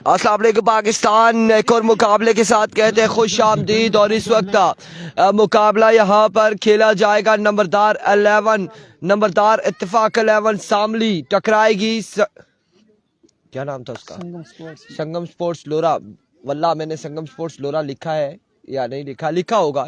अस्सलाम वालेकुम पाकिस्तान एक और मुकाबले के साथ कहते हैं खुश आमदीद। और इस वक्त मुकाबला यहाँ पर खेला जाएगा। नंबरदार इत्तेफाक 11 शामली टकराएगी क्या नाम था उसका? संगम स्पोर्ट्स लोरा। वल्लाह मैंने संगम स्पोर्ट्स लोरा लिखा है या नहीं लिखा होगा।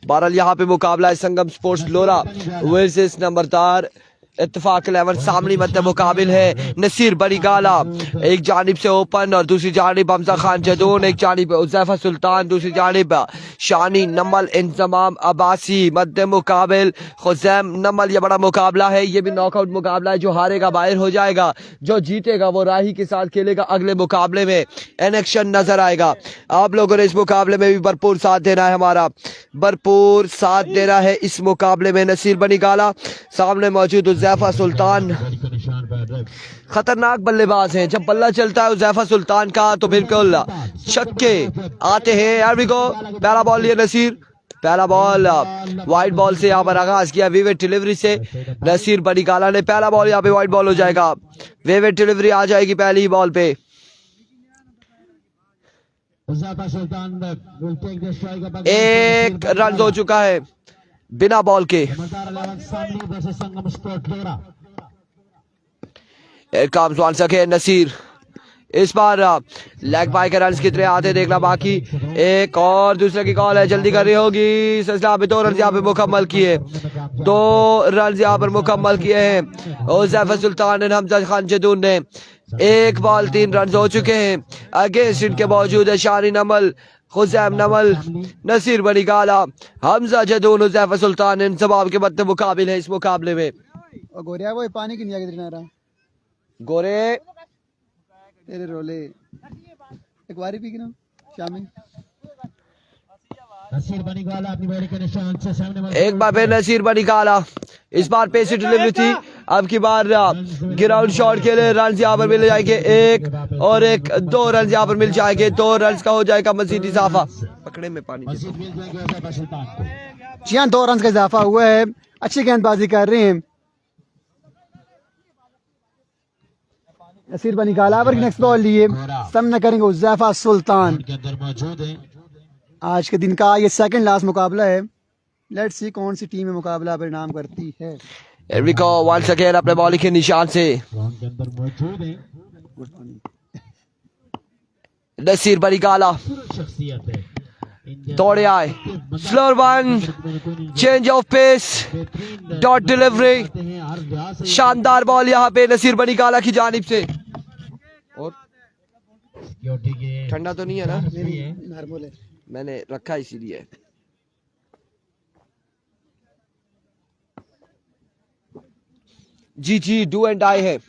बहरहाल यहाँ पे मुकाबला है संगम स्पोर्ट्स लोरा वर्सेस नंबरदार इत्तेफाक 11 सामने मतलब मुकाबिल है नसीर बड़ी गाला एक जानिब से ओपन और दूसरी जानिब हमजा खान जदून, एक जानिब उज़ैफा सुल्तान, दूसरी जानिब शानी नमल इंतमाम अब्बासी मध्य मुकाबिल खुजैम नमल। ये बड़ा मुकाबला है, ये भी नॉकआउट मुकाबला है। जो हारेगा बाहर हो जाएगा, जो जीतेगा वो राही के साथ खेलेगा। अगले मुकाबले में एनेक्शन नजर आएगा। आप लोगों ने इस मुकाबले में भी भरपूर साथ देना है, हमारा भरपूर साथ देना है इस मुकाबले में। नसीर बनी गाला सामने मौजूद उज़ैफा सुल्तान खतरनाक बल्लेबाज हैं। जब बल्ला चलता है उज़ैफा सुल्तान का तो बिल्कुल छक्के आते हैं। यार भी को पहला बॉल लिया नसीर, पहला बॉल वाइड बॉल से यहाँ पर आगाज किया विवेट डिलीवरी से। नसीर बड़ी गाला ने पहला बॉल यहाँ पे वाइड बॉल हो जाएगा। विवेट डिलीवरी आ जाएगी पहली बॉल पे। एक रन हो चुका है बिना बॉल के। काम स्वान सके नसीर इस बार लेग बाय के रन कितने आते देखना बाकी। एक और दूसरे की कॉल है, जल्दी कर रही होगी। सिलसिला पे 2 रन यहाँ पे मुकम्मल किए, 2 रन यहाँ पर मुकम्मल किए हैं उज़ैफा सुल्तान और हमजा खान जदून ने। 1 बॉल 3 रन हो चुके हैं। अगेंस्ट इनके मौजूद है शानी नमल, खुजैम नमल, नसीर बनी गाला, हमजा जदून, उज़ैफा सुल्तान। इन सब के मध्य मुकाबिल है इस मुकाबले में। गोरिया वो पानी की नहीं कितना गोरे तेरे रोले एक बारी पी ना शामी। नसीर बनी गाला अपनी बॉडी के निशान से सामने एक बार फिर नसीर बनी गाला। इस बार पेसी डिलीवरी थी, अब की बार ग्राउंड शॉट के लिए रन यहाँ पर मिल जाएंगे। 1 और 1 2 रन यहाँ पर मिल जाएंगे। 2 रन का हो जाएगा मजीद इजाफा। पकड़े में पानी जी हाँ, 2 रन का इजाफा हुआ है। अच्छी गेंदबाजी कर रहे हैं नसीर बनी गाला। पर नेक्स्ट बॉल लिए सामना करेंगे उज़ैफा सुल्तान। आज के दिन का ये सेकंड लास्ट मुकाबला है। लेट्स सी कौन सी टीम में मुकाबला परिणाम करती है। एरिको वंस अगेन अपने बॉलिंग के निशान से नसीर बनी गाला दौड़े आए, slower one, change of pace, dot delivery, शानदार बॉल यहाँ पे नसीर बनी गाला की जानिब से। और ठंडा तो नहीं है ना, मैंने रखा इसीलिए। जी डू एंड डाई है।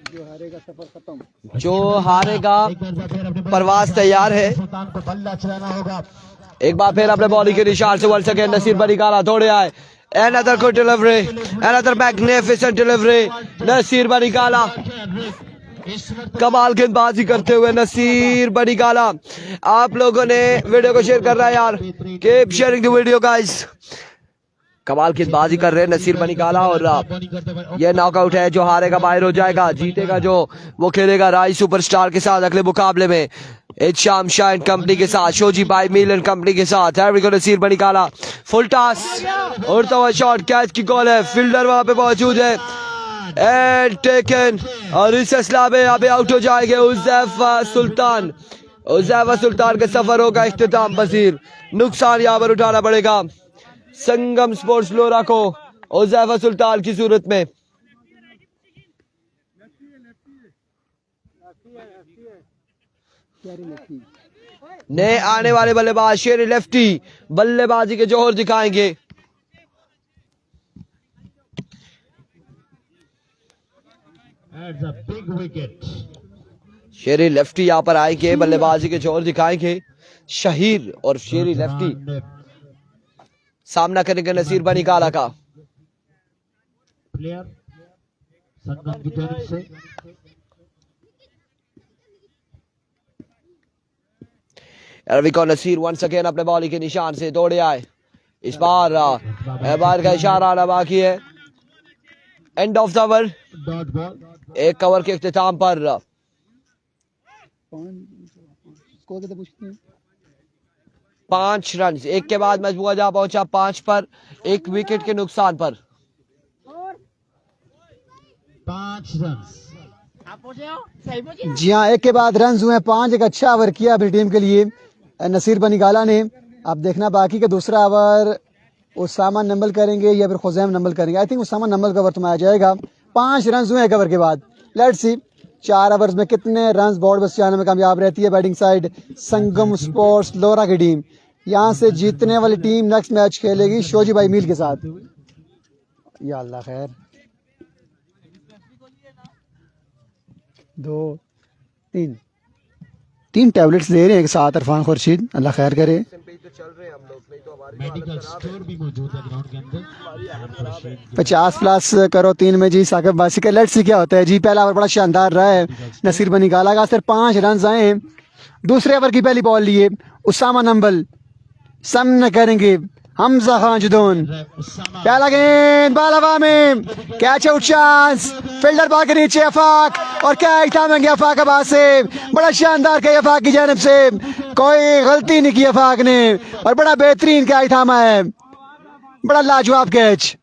जो हारेगा सफर खत्म, जो हारेगा परवाज तैयार है। एक बार फिर अपने बॉलिंग के निशान से वंस अगेन नसीर बनी गाला दौड़े आए। Another good delivery, another magnificent delivery, Naseer Bani गाला कमाल गेंदबाजी करते हुए नसीर बनी गाला। आप लोगों ने वीडियो को शेयर कर रहा है यार, keep sharing the video guys. कमाल गेंदबाजी कर रहे हैं नसीर बनी गाला और ये नॉकआउट है। जो हारेगा बाहर हो जाएगा, जीतेगा जो वो खेलेगा राई सुपरस्टार के साथ अगले मुकाबले में शाम शाइन कंपनी के साथ, शोजी बाई मिलन कंपनी के साथ। नसीर बनी गाला फुल टॉस, उड़ता हुआ शॉट, कैच की कॉल है, फील्डर वहां पे मौजूद है एंड टेकन। और इस असला में यहाँ पे आउट हो जाएंगे उज़ैफा सुल्तान। उज़ैफा सुल्तान का सफर होगा इख्तिताम पजीर। नुकसान यहाँ पर उठाना पड़ेगा संगम स्पोर्ट्स लोरा को उज़ैफा सुल्तान की सूरत में। नए आने वाले बल्लेबाज शेरी लेफ्टी बल्लेबाजी के जोहर दिखाएंगे। शेरी लेफ्टी यहाँ पर आएंगे, बल्लेबाजी के जोहर दिखाएंगे। शहीर और शेरी लेफ्टी सामना करेंगे नसीर बनी गाला का। प्लेयर संगम की तरफ से रविको नसीर वंस अगेन अपने बॉलिंग के निशान से दौड़े आए। इस बार बार का इशारा आना बाकी है। एंड ऑफ द ओवर, एक कवर के इख्तिताम पर स्कोर कितने पूछते हैं? 5 रन, एक के बाद मजबूआ जा पहुंचा 5 पर, 1 विकेट के नुकसान पर। 5 रन। जी हाँ, एक के बाद रन हुए 5। एक अच्छा ओवर किया अपनी टीम के लिए नसीर बनीगाला ने। अब देखना बाकी का दूसरा ओवर उसामा नंबल करेंगे या फिर खुजैम नंबल करेंगे। आई थिंक उसामा नंबल का ओवर तुम्हें आ जाएगा। 5 रन हुए एक ओवर के बाद। लेट्स सी 4 ओवर्स में कितने रन बोर्ड बस जाने में कामयाब रहती है बैटिंग साइड संगम स्पोर्ट्स लोरा की टीम। यहाँ से जीतने वाली टीम नेक्स्ट मैच खेलेगी शोजी भाई मील के साथ। या अल्लाह खैर। 2 3 3 टैबलेट्स दे रहे हैं एक साथ इरफान खुर्शीद, अल्लाह खैर करे। मेडिकल स्टोर भी मौजूद है ग्राउंड के अंदर। 50 प्लस करो 3 में जी साकिब बासी का। लेट्स सी क्या होता है जी। पहला ओवर बड़ा शानदार रहा है नसीर बनीगाला का, सिर्फ 5 रन आए हैं। दूसरे ओवर की पहली बॉल लिए उसामा नंबल, सामना करेंगे हमजा खान जुदून। पहला गेंद बाल हवा में, कैच आउट चांस, फील्डर भाग नीचे अफाक और कैच थामेंगे अफाक अब्बास से। बड़ा शानदार कैच अफाक की जानिब से, कोई गलती नहीं की अफाक ने और बड़ा बेहतरीन कैच थामा है, बड़ा लाजवाब कैच।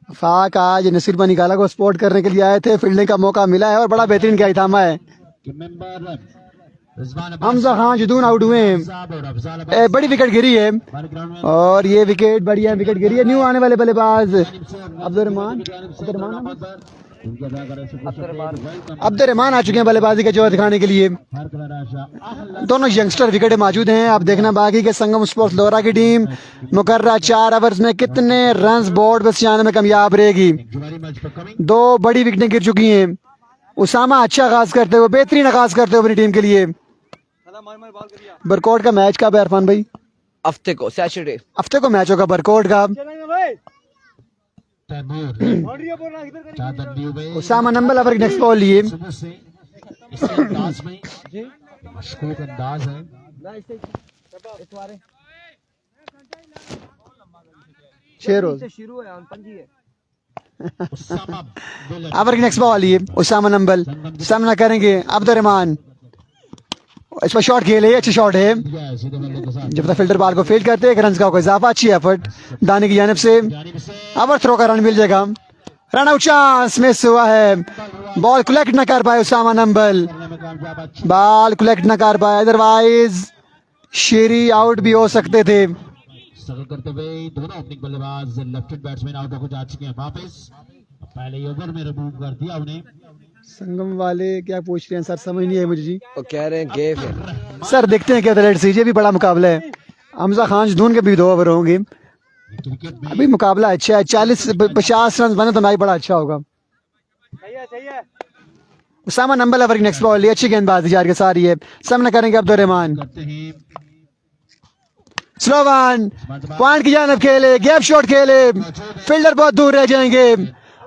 अफाक आज नसीर बनीगाला को सपोर्ट करने के लिए आए थे, फील्डिंग का मौका मिला है और बड़ा बेहतरीन कैच थामा है। हमजा खान जुदून आउट हुए हैं। बड़ी विकेट गिरी है और ये विकेट बढ़िया विकेट गिरी है। न्यू आने वाले बल्लेबाज अब्दुर्रहमान आ चुके हैं बल्लेबाजी का जोर दिखाने के लिए। दोनों यंगस्टर विकेट मौजूद हैं। अब देखना बाकी के संगम स्पोर्ट्स लोरा की टीम मुकर्रर 4 ओवर्स में कितने रन बोर्ड पर जाने में कामयाब रहेगी। 2 बड़ी विकेटें गिर चुकी हैं। उसामा अच्छा आगाज करते हुए, बेहतरीन आगाज करते हुए अपनी टीम के लिए। बरकोट का मैच कब है इरफान भाई? हफ्ते को सैटरडे, हफ्ते को मैच होगा बरकोट का। उसामा नंबल ओवर की नेक्स्ट बॉल लिए। ओवर की नेक्स्ट बॉल लिए उसामा नंबल, सामना करेंगे अब्दुर्रहमान। इस पर शॉट खेले, अच्छी शॉट है। जब तक फील्डर बॉल को फील्ड करते हैं, 1 रन का होगा इजाफा। अच्छी एफर्ट दानी की जानिब से। ओवर थ्रो का रन मिल जाएगा। रन आउट चांस मिस हुआ है, बॉल कलेक्ट न कर पाए उसामा नंबल, बॉल कलेक्ट न कर पाए, अदरवाइज शेरी आउट भी हो सकते थे। स्ट्रगल करते हुए दोनों ओपनिंग बल्लेबाज लेफ्ट हैंड बैट्समैन आउट होकर जा चुके हैं वापस। पहले ओवर में रिमूव कर दिया उन्हें। संगम वाले क्या पूछ रहे हैं सर, समझ नहीं है मुझे जी। वो कह रहे हैं गेम है सर देखते हैं क्या लेट सीजे भी बड़ा मुकाबला है। हमजा खान जुदून के भी 2 ओवर होंगे। अभी मुकाबला अच्छा है। 40-50 रन बने तो मैच बड़ा अच्छा होगा। उसामा नंबल ओवर की नेक्स्ट बॉल, अच्छी गेंदबाजी जारी के सारी है। सामना करेंगे अब्दुर्रहमान। स्लो वन, पॉइंट की जानिब खेले, गैप शॉट खेले, फील्डर बहुत दूर रह जाएंगे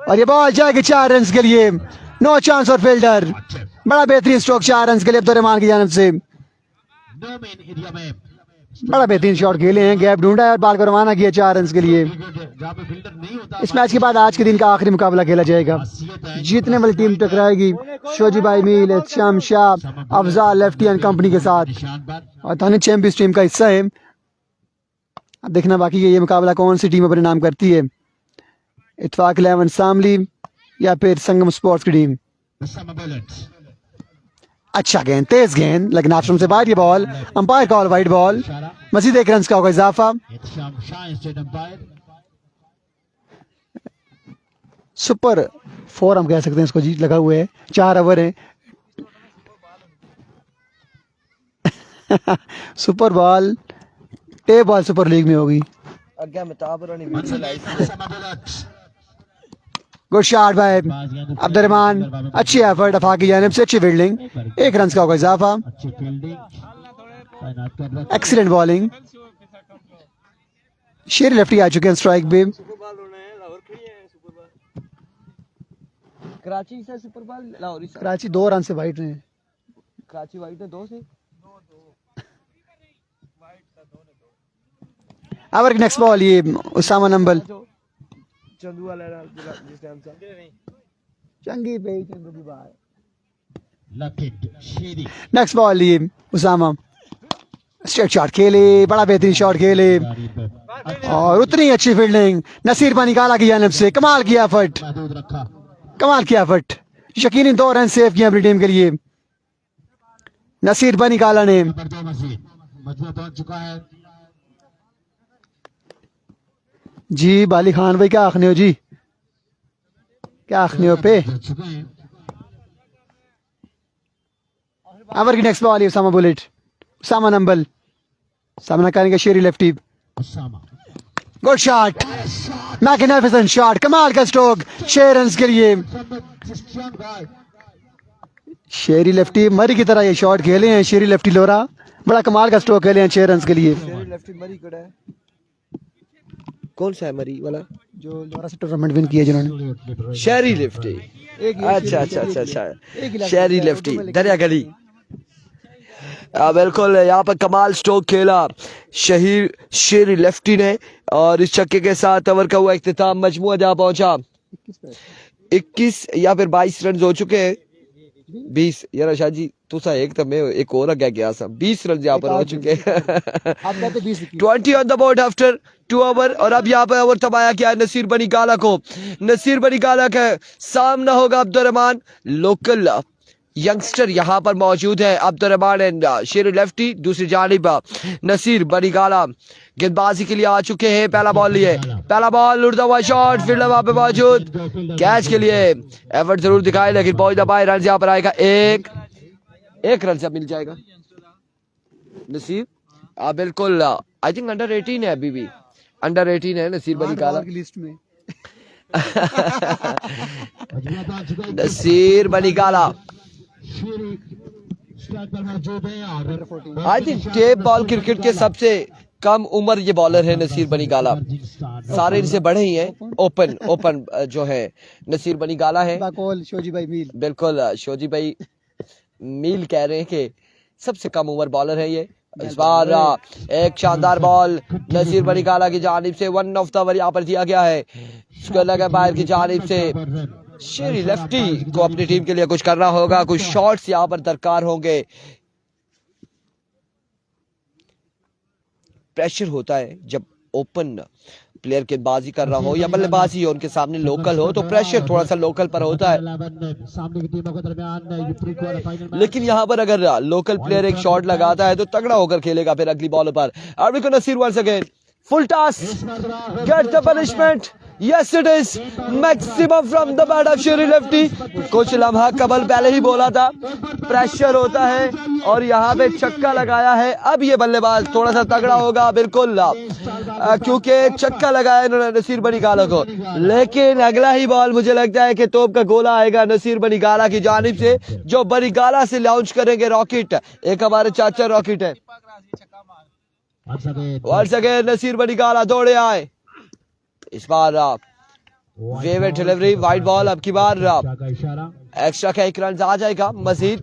और ये बॉल जाएगी 4 रन के लिए। नो चांस और फील्डर, बड़ा बेहतरीन स्ट्रोक 4 रन के लिए अब्दुर्रहमान की जानिब से। बड़ा बेहतरीन शॉट खेले हैं, गैप ढूंढा है और बॉल को रवाना किया 4 रन के लिए। इस मैच के बाद आज के दिन का आखिरी मुकाबला खेला जाएगा। जीतने वाली टीम टकराएगी शोजी भाई Meel, Shyam Shah, Afzal lefty and company के साथ और थाने चैंपियंस टीम का हिस्सा है। अब देखना बाकी है ये मुकाबला कौन सी टीम अपने नाम करती है, इत्तेफाक 11 शामली या फिर संगम स्पोर्ट्स की टीम। अच्छा गेंद, तेज गेंद, लेकिन ऑप्शन से बाहर ये ball, umpire call wide ball. मजीद 1 रन का होगा इजाफा। सुपर 4 हम कह सकते हैं इसको जी, लगा हुए है। 4 ओवर है। सुपर बॉल, टे बॉल सुपर लीग में होगी। गुड शॉट भाई अब्दुर्रहमान, अच्छी एफर्ट अफा की जानिब से, अच्छी फील्डिंग। 1 रन का होगा इजाफा। Excellent bowling. शेर लेफ्टी आ चुके हैं स्ट्राइक पे। कराची से सुपर बॉल लाहौरी से। कराची 2 रन से वाइट रहे। कराची वाइट है 2 से। ओवर की नेक्स्ट बॉल ये उसामा नंबल। चंदू वाला जिस टाइम से चंगी पे चंदू की बात। लेफ्ट हिट शेरी नेक्स्ट बॉल लिए उसामा, स्ट्रेट शॉट खेले, बड़ा बेहतरीन शॉट खेले और उतनी अच्छी फील्डिंग नसीर बनी काला की जानिब से। कमाल किया एफर्ट, महदूद रखा। कमाल किया एफर्ट। यकीनी 2 रन सेव किए अपनी टीम के लिए नसीर बनी काला ने। नंबर 2 मजीद मजबूत पहुंच चुका है। जी बाली खान भाई क्या आखने हो जी, क्या आखने हो पे। जीत चुके हैं। ओवर की नेक्स्ट बॉल है उसामा बुलेट, उसामा नंबल, सामना करेंगे Sheri lefty. Usama good shot, magnificent shot, कमाल का स्ट्रोक 6 रन के लिए। शेरी लेफ्टी मरी की तरह ये शॉट खेले हैं शेरी लेफ्टी लोरा, बड़ा कमाल का स्ट्रोक खेले हैं 6 रन के लिए। लेफ्टी मरी कड़ा है, कौन सा है मरी वाला जो लोरा से टूर्नामेंट विन किया जिन्होंने। शेरी लेफ्टी, अच्छा अच्छा अच्छा अच्छा शेरी लेफ्टी दरिया गली। बिल्कुल यहाँ पर कमाल स्ट्रोक खेला शेरी लेफ्टी ने और इस छक्के के साथ ओवर का हुआ इख्तिताम। मजमुआ जहाँ पहुंचा 21 या फिर 22 रन हो चुके हैं। 20 यार शाह जी तुसा एक तो मैं एक और क्या गया था 20 रन यहाँ पर हो चुके हैं। 20 on the board after 2 over और अब यहाँ पर ओवर तबाया किया है नसीर बनी गाला को। नसीर बनी गाला का सामना होगा अब्दुर्रहमान, लोकल यंगस्टर यहाँ पर मौजूद है। अब्दुर्रहमान एंड शेर लेफ्टी, दूसरी जानिब नसीर बनी गाला गेंदबाजी के लिए आ चुके हैं। पहला बॉल लिए, पहला बॉल उड़ता हुआ शॉट, फील्डर वहां पे मौजूद, कैच के लिए एफर्ट जरूर दिखाए लेकिन पहुंच दबाए। रन यहाँ पर आएगा एक रन से मिल जाएगा नसीर। बिल्कुल आई थिंक अंडर 18 है, अभी भी अंडर 18 है नसीर बनी गाला की लिस्ट में। Naseer Bani Gala I think tape ball cricket के सबसे कम उम्र ये बॉलर है नसीर बनी गाला, सारे इनसे बड़े ही हैं। ओपन जो है नसीर बनी गाला है। शोजी भाई मील, बिल्कुल शोजी भाई मील कह रहे हैं कि सबसे कम उम्र बॉलर है ये। इस बार एक शानदार बॉल नसीर बनी गाला की जानिब से 1 ऑफ द ओवर यहाँ पर दिया गया है। इसको लगा बाहर की जानिब से शेरी लेफ्टी को अपनी टीम के लिए कुछ करना होगा, कुछ शॉट्स यहाँ पर दरकार होंगे। प्रेशर होता है जब ओपन प्लेयर गेंदबाजी कर रहा हो या बल्लेबाजी हो, उनके सामने लोकल हो तो प्रेशर थोड़ा सा लोकल पर होता है। लेकिन यहाँ पर अगर लोकल प्लेयर एक शॉट लगाता है तो तगड़ा होकर खेलेगा फिर अगली बॉल पर। और Naseer once again full toss, get the punishment, yes it is, maximum from the bat of Sheri lefty. कुछ लम्हा कबल पहले ही बोला था प्रेशर होता है और यहाँ पे छक्का लगाया है। अब ये बल्लेबाज थोड़ा सा तगड़ा होगा बिल्कुल, क्योंकि छक्का लगाया इन्होंने नसीर बनी गाला को। लेकिन अगला ही बॉल मुझे लगता है कि तोप का गोला आएगा नसीर बनी गाला की जानिब से, जो बनी गाला से लॉन्च करेंगे रॉकेट। एक हमारे चाचा रॉकेट है। वंस अगेन नसीर बनी गाला दौड़े आए। इस बार वेवेट डिलीवरी वाइड बॉल। अब की बार एक्स्ट्रा का 1 रन आ जाएगा, मजीद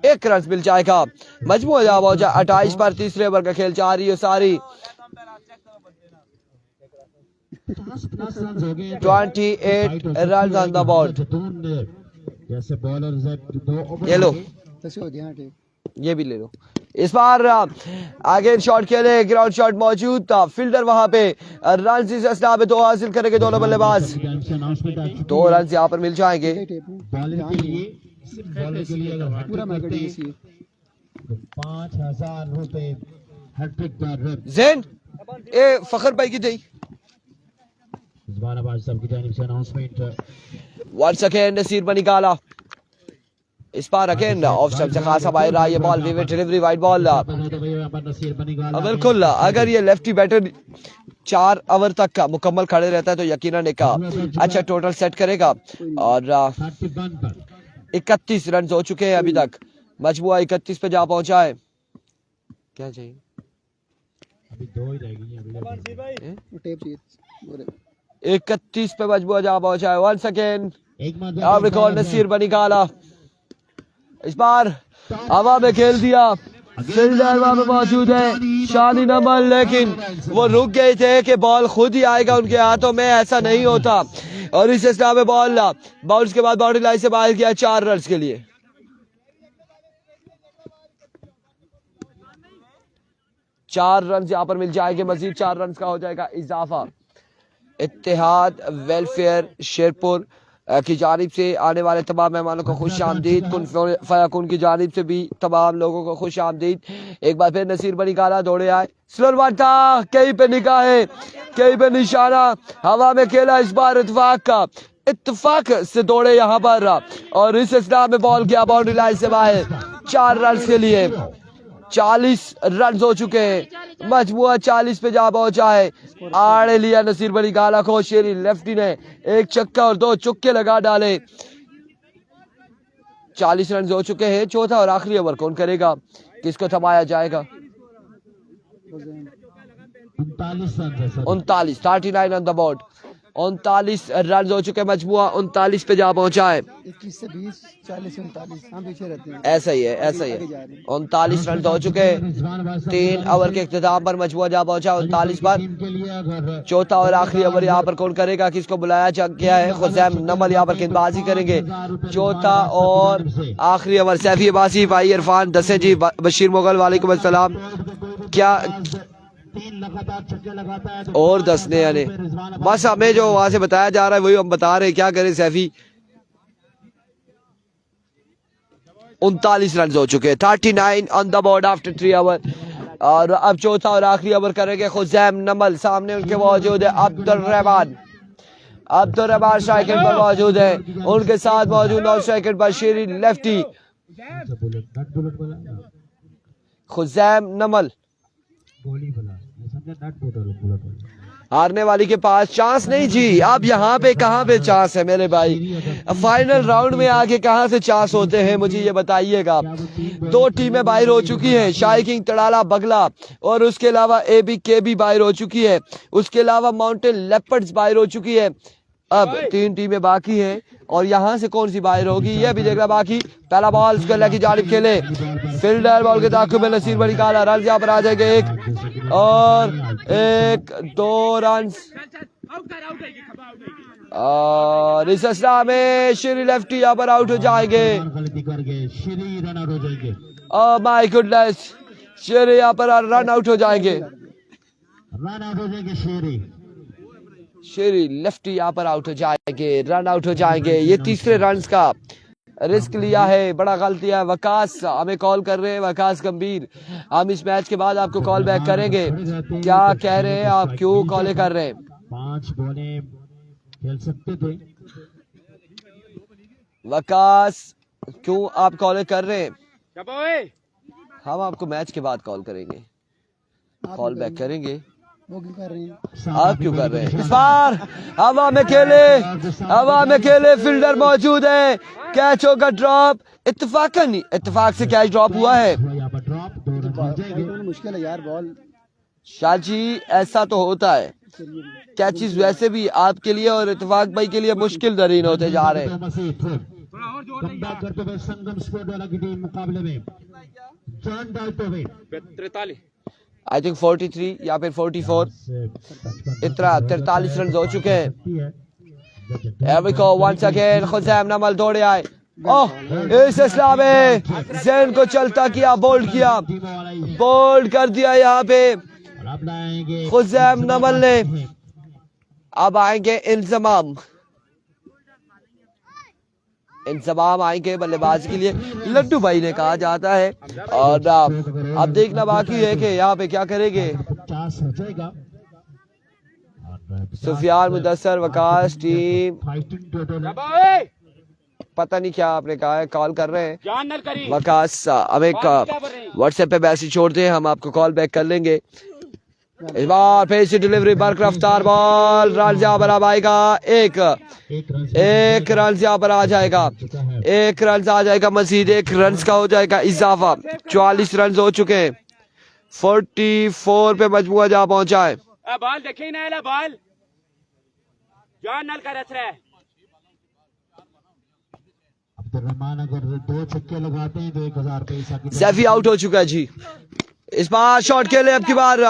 1 रन मिल जाएगा। मजमूआ जवाब हो जाए 28 पर। तीसरे ओवर का खेल जा रही है सारी 28 रन ऑन द बोर्ड। ये लो, ये भी ले लो। इस बार आगे शॉट खेले, ग्राउंड शॉट मौजूद था, फील्डर वहां पे। रन इस असना पे 2 हासिल करेंगे दोनों बल्लेबाज। 2 रन यहाँ पर मिल जाएंगे। 5000 रुपए हैट्रिक का रन जैन ए फखर भाई की दी। इस बार आवाज सबकी जानिब से announcement. Once again Naseer Bani गाला। इस बार अगेन ऑफ स्टंप से खासा बाहर रहा ये ball, Wittet delivery wide ball. बिल्कुल अगर ये लेफ्टी बैटर 4 ओवर तक का मुकम्मल खड़े रहता है तो यकीनन एक अच्छा टोटल सेट करेगा। और 31 रन हो चुके हैं अभी तक, मजमुआ 31 पे जा पहुंचा है। क्या चाहिए अभी 2 ही रह गई 31 पे मजमुआ जा पहुंचा है। वंस अगेन अब रिकॉर्ड नसीर बनी गाला। इस बार हवा में खेल दिया, फील्डर वहां पे मौजूद है शानी नमल, लेकिन वो रुक गए थे कि बॉल खुद ही आएगा उनके हाथों में, ऐसा नहीं होता। और इस स्टार में बॉल बाउंस के बाद बाउंड्री लाइन से बाहर किया 4 रन के लिए। 4 रन यहाँ पर मिल जाएंगे, मजीद 4 रन का हो जाएगा इजाफा। इत्तेहाद वेलफेयर शेरपुर की जानिब से आने वाले तमाम मेहमानों को खुश आमदीद, कुन फयाकुन की जानिब से भी तमाम लोगों को खुश आमदीद। एक बार फिर नसीर बनी गाला दौड़े आए, स्लोर वन था, कहीं पे निगाह है, कहीं पे निशाना, हवा में खेला इस बार इत्तेफाक का, इत्तेफाक से दौड़े यहाँ पर और इस इस्लाम में बॉल किया बाउंड्री लाइन से बाहर। 4 रन के लिए 40 रन हो चुके हैं, मजमुआ 40 पे जा पहुंचा है। आड़े लिया नसीर बनी गाला को, शेरी लेफ्टी ने एक छक्का और 2 चुक्के लगा डाले। 40 रन हो चुके हैं। चौथा और आखिरी ओवर कौन करेगा, किसको थमाया जाएगा? 39 39 ऑन द बोर्ड। 39 रन हो चुके, मजमुआ 39 पे जा पहुंचा है। 21 से 20, 40 से 39, हम पीछे रहते हैं। ऐसा ही है, ऐसा ही है। 39 रन हो चुके, 3 ओवर के इख्तिताम पर मजमुआ जा पहुंचा 39 पर। चौथा और आखिरी ओवर यहाँ पर कौन करेगा, किसको बुलाया गया है? खुजैम नमल यहाँ पर गेंदबाजी करेंगे। चौथा और आखिरी ओवर सैफी अब्बासी, भाई इरफान दसे जी, बशीर मुगल वालेकुम अस्सलाम। क्या और दसने यानी बस हमें जो वहां से बताया जा रहा है वही हम बता रहे हैं, क्या करें सैफी। 39 रन हो चुके, 39 on the board after 3 over. और अब चौथा और आखिरी ओवर करेंगे खुजैम नमल, सामने उनके मौजूद है अब्दुल रहमान स्ट्राइकर पर मौजूद है, उनके साथ मौजूद नॉन स्ट्राइकर बशीर लेफ्टी। खुजैम नमल हारने वाली के पास चांस नहीं जी। अब यहाँ पे कहाँ पे चांस है मेरे भाई, फाइनल राउंड में आके कहाँ से चांस होते हैं मुझे ये बताइएगा। 2 टीमें बाहर हो चुकी हैं, शाही किंग तड़ाला बगला और उसके अलावा ABKB बाहर हो चुकी है, उसके अलावा माउंटेन लेपर्ड्स बाहर हो चुकी है। अब 3 टीमें बाकी हैं और यहाँ से कौन सी बाहर होगी ये भी देखना बाकी। पहला बॉल स्कैलर की जानिब खेले, फील्डर बॉल के ताक़ुब में नसीर बनी काला, रन यहाँ पर आ जाएंगे 1 और 2 रन। और इस असला में श्री लेफ्टी यहाँ पर आउट हो जाएंगे। ओह माय गुडनेस, श्री यहाँ पर रन आउट हो जाएंगे। शेरी लेफ्टी यहाँ पर आउट हो जाएंगे, रन आउट हो जाएंगे। ये तीसरे रन का रिस्क लिया है, बड़ा गलती है। वकास हमें कॉल कर रहे हैं, वकास गंभीर, हम इस मैच के बाद आपको कॉल बैक करेंगे। क्या कह रहे हैं आप, क्यों कॉल कर रहे हैं? 5 बॉलें खेल सकते थे वकास, क्यों आप कॉल कर रहे हैं? हम आपको मैच के बाद कॉल करेंगे, कॉल बैक करेंगे। वो क्यों कर रहे हैं? आप क्यों कर रहे हैं? इस बार हवा में खेले, फील्डर मौजूद है, कैच होगा ड्रॉप। इत्तेफाक से कैच ड्रॉप हुआ है। मुश्किल है यार बॉल। शाह जी ऐसा तो होता है, कैचेस वैसे भी आपके लिए और इत्तेफाक भाई के लिए मुश्किल तरीन होते जा रहे हैं। करते हुए संगम स्पोर्ट वाला की टीम मुकाबले में जॉन डालते हुए 43 आई थिंक 43 या फिर 44 इतना 43 रन हो चुके हैं। वंस अगेन खुजैम नमल दौड़े आए, ओह इस इस्लाम में जैन को चलता किया, बोल्ड कर दिया यहाँ पे खुजैम नमल ने। अब आएंगे इंतजाम आएंगे बल्लेबाज के लिए, लड्डू भाई ने कहा जाता है। और अब देखना बाकी है कि यहाँ पे क्या करेंगे। सुफियान मुदस्सर वकास टीम पता नहीं क्या आपने कहा है, कॉल कर रहे हैं वकास। हमें व्हाट्सएप पे मैसेज छोड़ दें, हम आपको कॉल बैक कर लेंगे। इस बार फिर से डिलीवरी बर्क रफ्तार बॉल, रन यहाँ पर अब आएगा एक रन यहाँ पर आ जाएगा, 1 रन आ जाएगा, मजीद 1 रन का हो जाएगा इजाफा। 44 रन हो चुके हैं, 44 पे मजमुआ जा पहुंचा है। बॉल देखे ना बॉल जान नल का रच रहा है। अब्दुर्रहमान अगर 2 छक्के लगाते हैं तो 1000 रुपए। सैफी आउट हो चुका है जी। इस बार शॉट के लिए अब की बार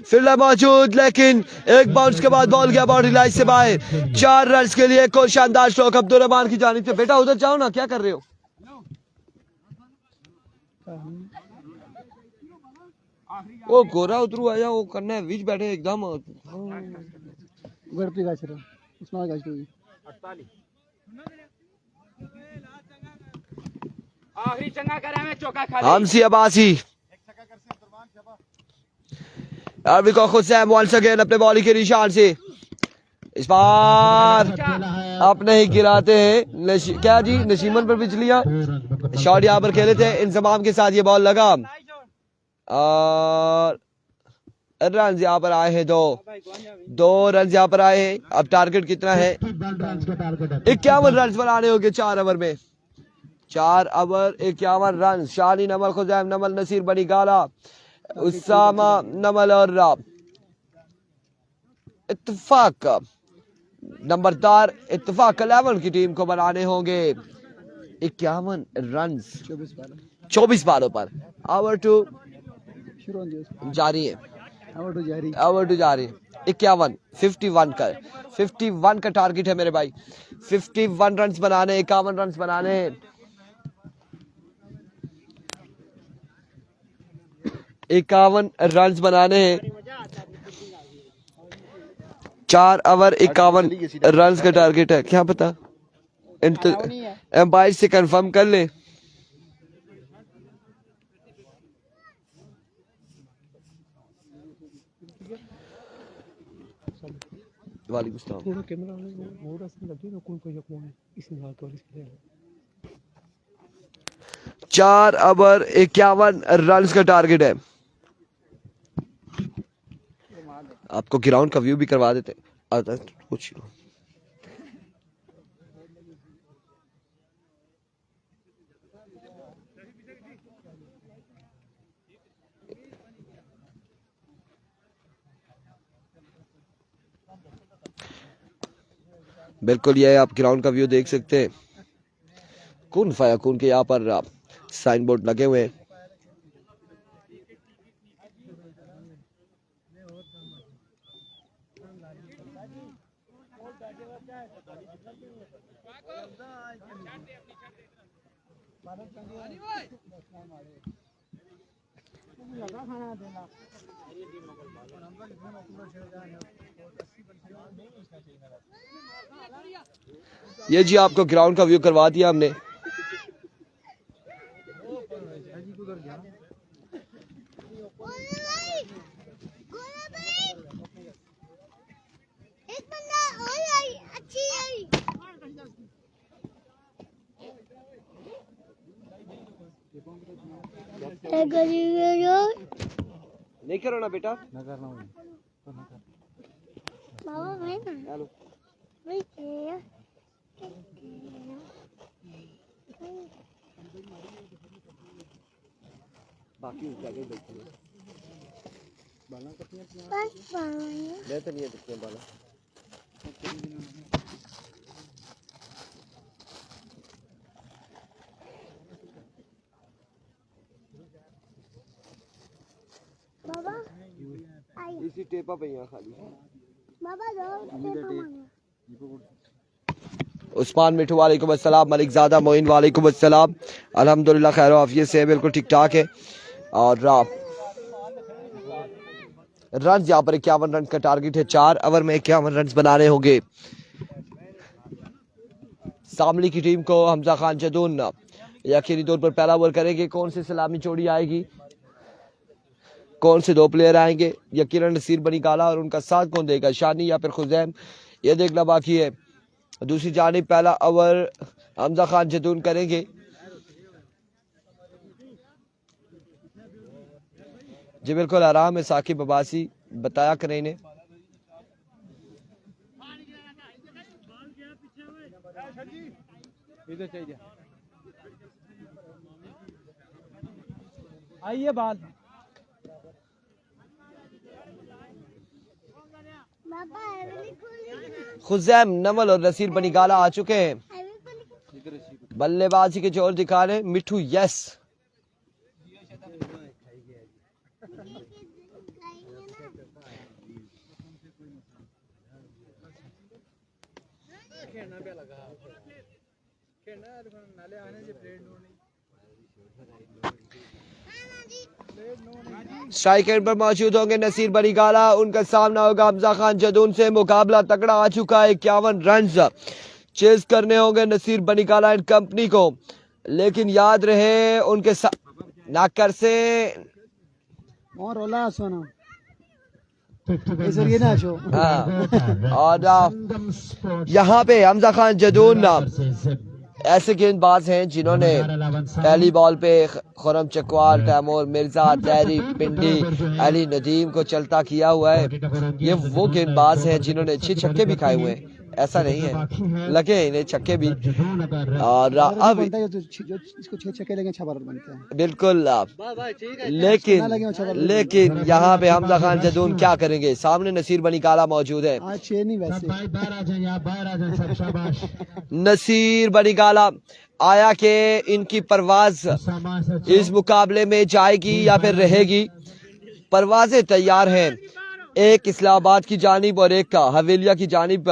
फील्डर मौजूद, लेकिन एक बाउंस के बाद बॉल गया बाउंड्री लाइन से बाहर। 4 रन के लिए एक और शानदार स्ट्रोक अब्दुर्रहमान की जानिब से। बेटा उधर जाओ ना, क्या कर रहे हो? वो गोरा उतरू आया वो करना है बीच बैठे एकदम गड़पी गाछ रहा उसमें गाछ तो आखिरी चंगा करे में चौका खा ले हमसी अबासी अरबिको हुसैन वंस अगेन अपने बॉलिंग के निशान से इस बार अपने ही गिराते हैं क्या जी नशीमन पर बिजलियां शॉट यहाँ पर खेले थे इंतजाम के साथ ये बॉल लगा और रन यहाँ पर आए हैं दो रन यहाँ पर आए हैं अब टारगेट कितना है 51 रन बनाने होंगे 4 ओवर में 4 ओवर 51 रन शानी नमल खुजैम नमल नसीर बनी गाला उसामा नमल और इत्तेफाक नंबरदार इत्तेफाक 11 की टीम को बनाने होंगे 51 रन 24 बालों पर ओवर 2 जारी है ओवर 2 जारी 51 का टारगेट है मेरे भाई 51 रन बनाने 51 रन बनाने 51 रन बनाने हैं 4 ओवर 51 रन का टारगेट है क्या पता एम्पायर से कंफर्म कर ले वालेकुम सलाम थोड़ा कैमरा मोड़ असर लगे ना कौन कोई यकमों इसमें हाथ वाली खेल 4 ओवर 51 रन का टारगेट है आपको ग्राउंड का व्यू भी करवा देते कुछ बिल्कुल ये आप ग्राउंड का व्यू देख सकते हैं कौन फाया कौन के यहाँ पर साइन बोर्ड लगे हुए हैं ये जी आपको ग्राउंड का व्यू करवा दिया हमने नहीं करो ना बेटा ना करना बाबा मैं हेलो बाकी जाके बैठे बाला कितने मैं तो नहीं है बाला बाबा इसी टेपा पे यहाँ खाली बाबा उस्मान मिठू वालेकुम अस्सलाम मलिक ज़ादा मोइन वालेकुम अस्सलाम अल्हम्दुलिल्लाह खैर आफियत से बिल्कुल ठीक ठाक है और रन यहाँ पर 51 रन का टारगेट है 4 ओवर में 51 रन बनाने होंगे शामली की टीम को हमजा खान जदून यकीनी तौर पर पहला ओवर करेंगे कौन सी सलामी चोड़ी आएगी कौन से 2 प्लेयर आएंगे यकीनन नसीर बनी गाला और उनका साथ कौन देगा शानी या फिर खुजैम ये देखना बाकी है दूसरी जानिब पहला ओवर हमजा खान जदून करेंगे जी बिल्कुल आराम है साकिब अब्बासी बताया करें इन्हें आइए बाल खुजैम नमल और नसीर बनी गाला आ चुके हैं बल्लेबाजी के जोर दिखा रहे मिठू यस स्ट्राइक एंड पर मौजूद होंगे नसीर बनीगाला, उनका सामना होगा हमजा खान जदून से। मुकाबला तगड़ा आ चुका है, 51 रन चेज करने होंगे नसीर बनीगाला एंड कंपनी को, लेकिन याद रहे उनके नाकर से और रोला सोना ये ना शो। और यहाँ पे हमजा खान जदून ऐसे गेंदबाज हैं जिन्होंने पहली बॉल पे खुरम चकवाल, तैमूर मिर्जा, तैरी पिंडी, अली नदीम को चलता किया हुआ है। ये वो गेंदबाज हैं जिन्होंने 6 छक्के भी खाए हुए हैं, ऐसा नहीं है, लगे इन्हें छक्के भी। और अब इसको 6 छक्के लगे 6 रन बनते हैं बिल्कुल, लेकिन यहाँ पे हमजा खान जदून क्या करेंगे? सामने नसीर बनीगाला मौजूद है। आज 6 नहीं वैसे नसीर बनीगाला आया कि इनकी परवाज इस मुकाबले में जाएगी या फिर रहेगी? परवाजें तैयार हैं, एक इस्लामाबाद की जानिब और एक हवेलिया की जानिब,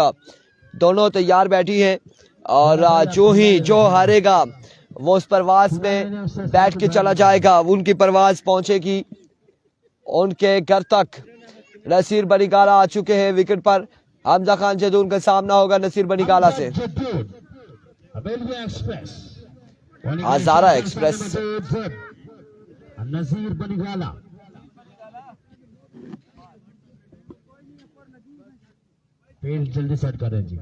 दोनों तैयार बैठी हैं। और जो हारेगा वो उस परवाज में बैठ के चला जाएगा, उनकी परवाज पहुंचेगी उनके घर तक। नसीर बनीगाला आ चुके हैं विकेट पर, हमजा खान जदून का सामना होगा नसीर बनीगाला से। हजारा एक्सप्रेस नसीर बनीगाला फील्ड जल्दी सेट करें जी।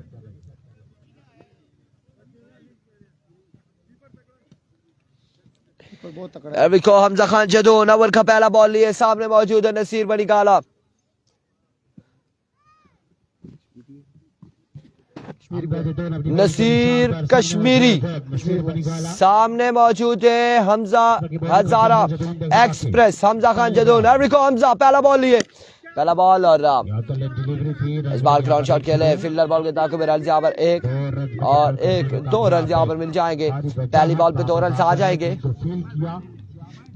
बहुत तकड़ा देखो हमजा खान जदून ओवर का पहला बॉल लिए, सामने मौजूद है नसीर बनीगाला। नसीर कश्मीरी सामने मौजूद है, हजारा एक्सप्रेस। हमजा खान जदून, देखो हमजा पहला बॉल लिए, पहला बॉल और इस बार ग्राउंड शॉट खेले, फील्डर बॉल के ताकू में रन यहाँ पर 1 और 2 रन यहाँ पर मिल जाएंगे। पहली बॉल पे 2 रन आ जाएंगे,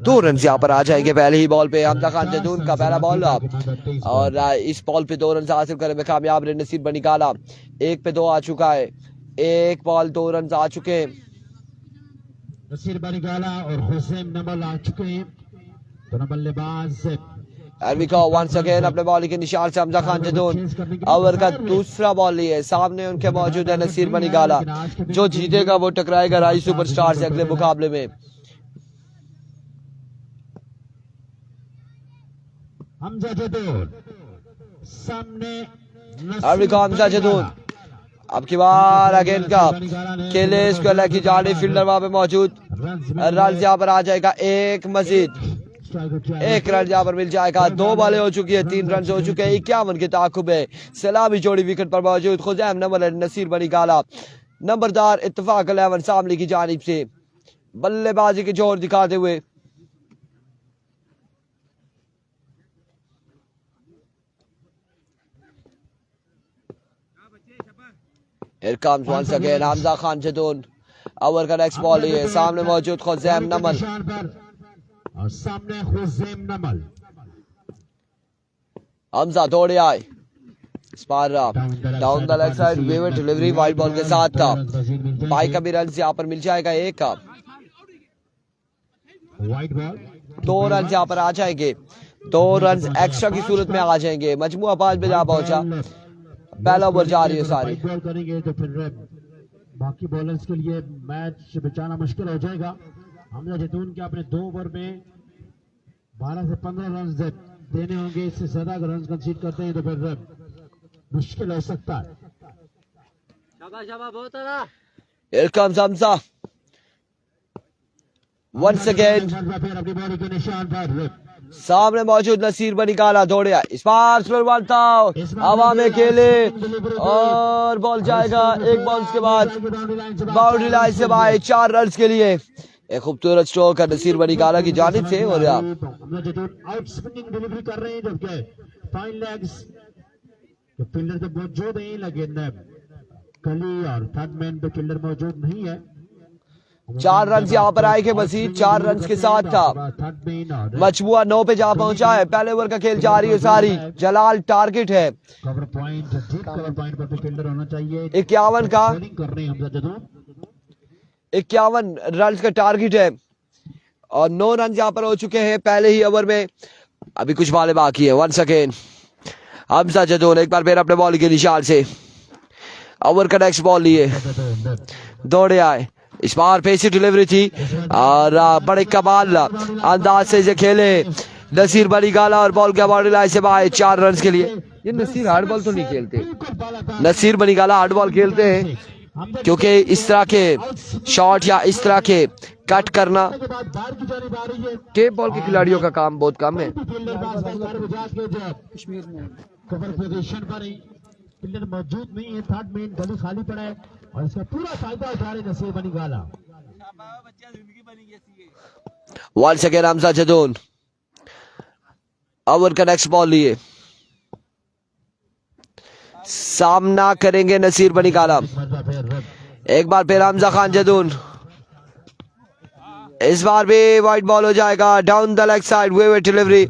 2 रन यहाँ पर आ जाएंगे पहले ही बॉल पे। हमजा खान जदून का पहला बॉल और इस बॉल पे 2 रन हासिल करने में कामयाब रहे नसीर बनीगाला। 1 पे 2 आ चुका है, 1 बॉल 2 रन आ चुके हैं। नसीर बनीगाला और हुसैन नमल आ चुके हैं, दोनों बल्लेबाज। वंस अगेन अपने बॉल के निशान से हमजा खान जदून ओवर का दूसरा बॉल लिए, सामने उनके मौजूद है नसीर बनीगाला। जो जीतेगा वो टकराएगा राई सुपरस्टार से अगले मुकाबले में। हमजा जदून सामने, हमजा जदून अब की बार अगेन का खेले इसको की जाने, फील्डर वहां पे मौजूद, रन यहाँ पर आ जाएगा, 1 मजीद 1 रन यहाँ पर मिल जाएगा। 2 बॉलें हो चुकी है, 3 रन हो चुके हैं। 51 के ताकुब है, सलामी जोड़ी विकेट पर मौजूद। खुजैम नमल नसीर बनीगाला, नंबरदार इत्तफाक 11 सामने की जानिब से बल्लेबाजी के जोर दिखाते हुए। Here comes once again Hamza Khan Jadoon, over का नेक्स्ट बॉल है, सामने मौजूद खुजैम नमल और सामने हुसैन नमल। हमजा दौड़े आए, इस बार डाउन द लेग साइड वेवर डिलीवरी वाइड बॉल के साथ था। बाई का भी रन यहाँ पर मिल जाएगा, 1 का वाइड बॉल, 2 रन यहाँ पर आ जाएंगे, 2 रन एक्स्ट्रा की सूरत में आ जाएंगे। मजमुआ 5 पे जा पहुंचा, पहला ओवर जा रही है सारी। बॉल करेंगे तो फिर बाकी बॉलर्स के लिए मैच बचाना मुश्किल हो जाएगा। हमजा जदून के अपने 2 ओवर में 12 से 15 रन देने होंगे, इससे ज्यादा अगर रन कंसीड करते हैं तो फिर मुश्किल हो सकता है। Here comes Hamza once again, अपनी बॉडी के निशान पर सामने मौजूद नसीर बनीगाला दौड़े आए, इस बार स्लो बॉल था, हवा में खेले और बॉल जाएगा 1 बॉल के बाद बाउंड्री लाइन से बाहर, 4 रन के लिए। एक खूबसूरत स्ट्रोक है नसीर बनीगाला की जानिब से। और आउट स्पिनिंग डिलीवरी कर रहे हैं, जबकि फाइन लेग्स तो फील्डर तो मौजूद नहीं, लेकिन कली और थर्ड मैन पे फील्डर मौजूद नहीं है। 4 रन यहाँ पर आए के मजीद 4 रन के साथ था, मजमुआ 9 पे जा पहुंचा है। पहले ओवर का खेल जारी है सारी, जलाल टारगेट है कवर पॉइंट, कवर पॉइंट पर फील्डर होना चाहिए। 51 का कर रहे हैं हमजा जदून, 51 रन का टारगेट है। और 9 रन यहाँ पर हो चुके हैं पहले ही ओवर में। अभी कुछ बॉलें बाकी है। वंस अगेन हमजा जदौन एक बार फिर अपने बॉल के निशान से ओवर का नेक्स्ट बॉल लिए दौड़े आए। इस बार पेसी डिलीवरी थी और बड़े कमाल अंदाज से इसे खेले नसीर बनीगाला और बॉल के बाउंड्री लाइन से बाहर 4 रन के लिए। ये नसीर हार्ड बॉल तो नहीं खेलते, नसीर बनीगाला हार्ड बॉल खेलते हैं क्योंकि इस तरह के शॉट या इस तरह के कट करना टेप बॉल के खिलाड़ियों का काम बहुत कम है। कश्मीर में कवर पोजीशन पर ही प्लेयर मौजूद नहीं है, थर्ड मैन गली खाली पड़ा है और इसका पूरा फायदा उठा रहे Naseer Banigala. Once again Hamza Jadoon over का नेक्स्ट बॉल लिए सामना करेंगे नसीर बनीगाला। एक बार फिर हमजा खान जदौन, इस बार भी वाइड बॉल हो जाएगा down the leg side way delivery.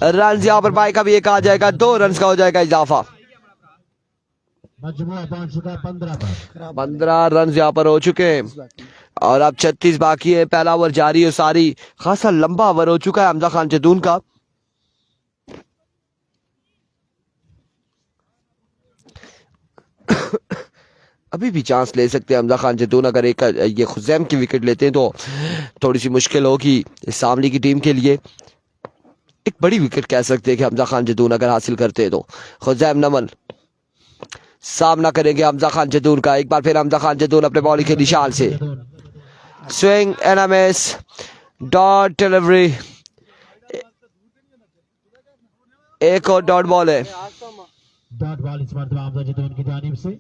Run यहाँ पर बाई का भी एक आ जाएगा, 2 रन का हो जाएगा इजाफा। 15 रन यहाँ पर हो चुके हैं और अब 36 बाकी है। पहला ओवर जारी है सारी, खासा लंबा ओवर हो चुका है हमजा खान जदौन का। अभी भी चांस ले सकते हैं हमजा खान जदौन। अगर एक ये खुजैम की विकेट लेते हैं तो थोड़ी सी मुश्किल होगी सामने की टीम के लिए। एक बड़ी विकेट कह सकते हैं कि हमजा खान जदौन अगर हासिल करते हैं तो। खुजैम नमल सामना करेंगे हमजा खान जदौन का। एक बार फिर हमजा खान जदौन अपने बॉलिंग के निशान से swing and a miss, dot delivery, एक और डॉट बॉल है। डॉट बॉल इस मरतबा हमजा जदौन की जानिब से।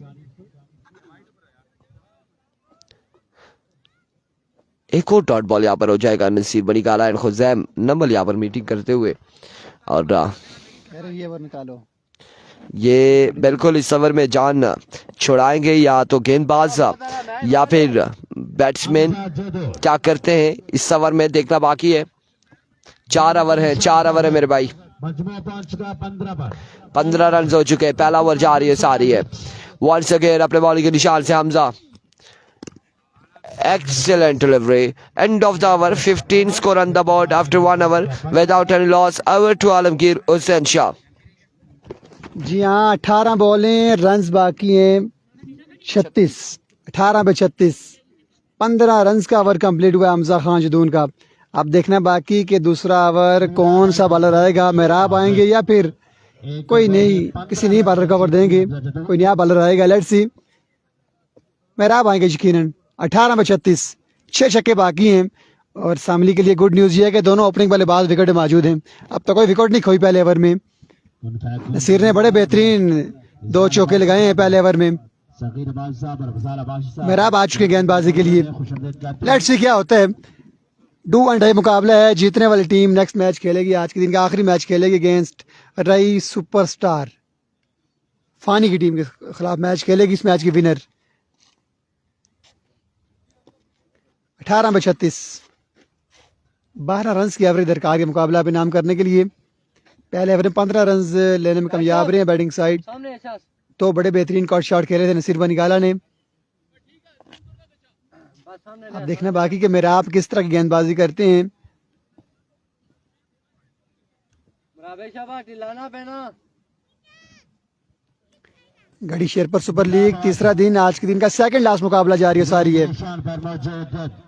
एक और डॉट बॉल यहाँ पर हो जाएगा। नसीर बनीगाला एंड खुजैम नमल यहाँ पर मीटिंग करते हुए और ये ओवर निकालो। ये बिल्कुल इस ओवर में जान छुड़ाएंगे या तो गेंदबाज या फिर बैट्समैन क्या करते हैं इस ओवर में देखना बाकी है। 4 ओवर है, 4 ओवर है मेरे भाई। 15 रन हो चुके हैं, पहला ओवर जारी है सारी है। वंस अगेन अपने बॉलिंग के निशान से Hamza, excellent delivery, end of the over, 15 score on the board after 1 hour without any loss। over to Alamgir Hussain Shah। जी हाँ, 18 बॉलें, रन्स बाकी हैं 36, 18 पे 36, 15 रन्स का ओवर कंप्लीट हुआ हमजा खान जदौन का। अब देखना बाकी कि दूसरा ओवर कौन सा बॉलर आएगा, मेहराब आएंगे या फिर कोई नहीं किसी नई बॉलर का ओवर देंगे, कोई नया बॉलर आएगा। लेट्स सी, मेहराब आएंगे यकीनन। 18 में 36, 6 छक्के बाकी हैं और सामली के लिए गुड न्यूज़ ये है कि दोनों ओपनिंग वाले विकेट मौजूद हैं। अब तो कोई विकेट नहीं खोई पहले ओवर में। नसीर ने बड़े बेहतरीन 2 चौके लगाए हैं पहले ओवर में। मेहराब आ चुके गेंदबाजी के लिए। लेट्स सी क्या होता है। डू एंड डाई मुकाबला है, जीतने वाली टीम नेक्स्ट मैच खेलेगी, आज के दिन का आखिरी मैच खेलेगी अगेंस्ट रई सुपरस्टार फानी की टीम के खिलाफ मैच खेलेगी। इस मैच की विनर 18 में 36, 12 रन की एवरेज दरकार के मुकाबला पे नाम करने के लिए। पहले ओवर में 15 रन लेने में कामयाब रहे हैं बैटिंग साइड। तो बड़े बेहतरीन कॉट शॉट खेले थे नसीर बनीगाला ने। अब देखना बाकी कि मेहराब किस तरह की गेंदबाजी करते हैं। घड़ी शेरपुर सुपर लीग तीसरा दिन, आज के दिन का सेकंड लास्ट मुकाबला जारी है सारी है।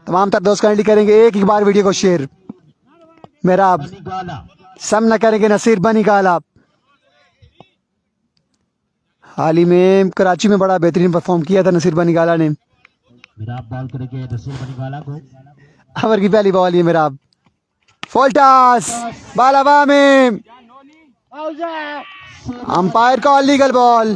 तमाम तर दोस्त काइंडली करेंगे एक बार वीडियो को शेयर। मेहराब सामना करेंगे नसीर बनीगाला। हाल ही में कराची में बड़ा बेहतरीन परफॉर्म किया था नसीर बनीगाला ने। मेहराब बॉल करेंगे नसीर बनीगाला को। ओवर की पहली बॉल ये मेहराब, फुल टॉस, बॉल हवा में, अंपायर का लीगल बॉल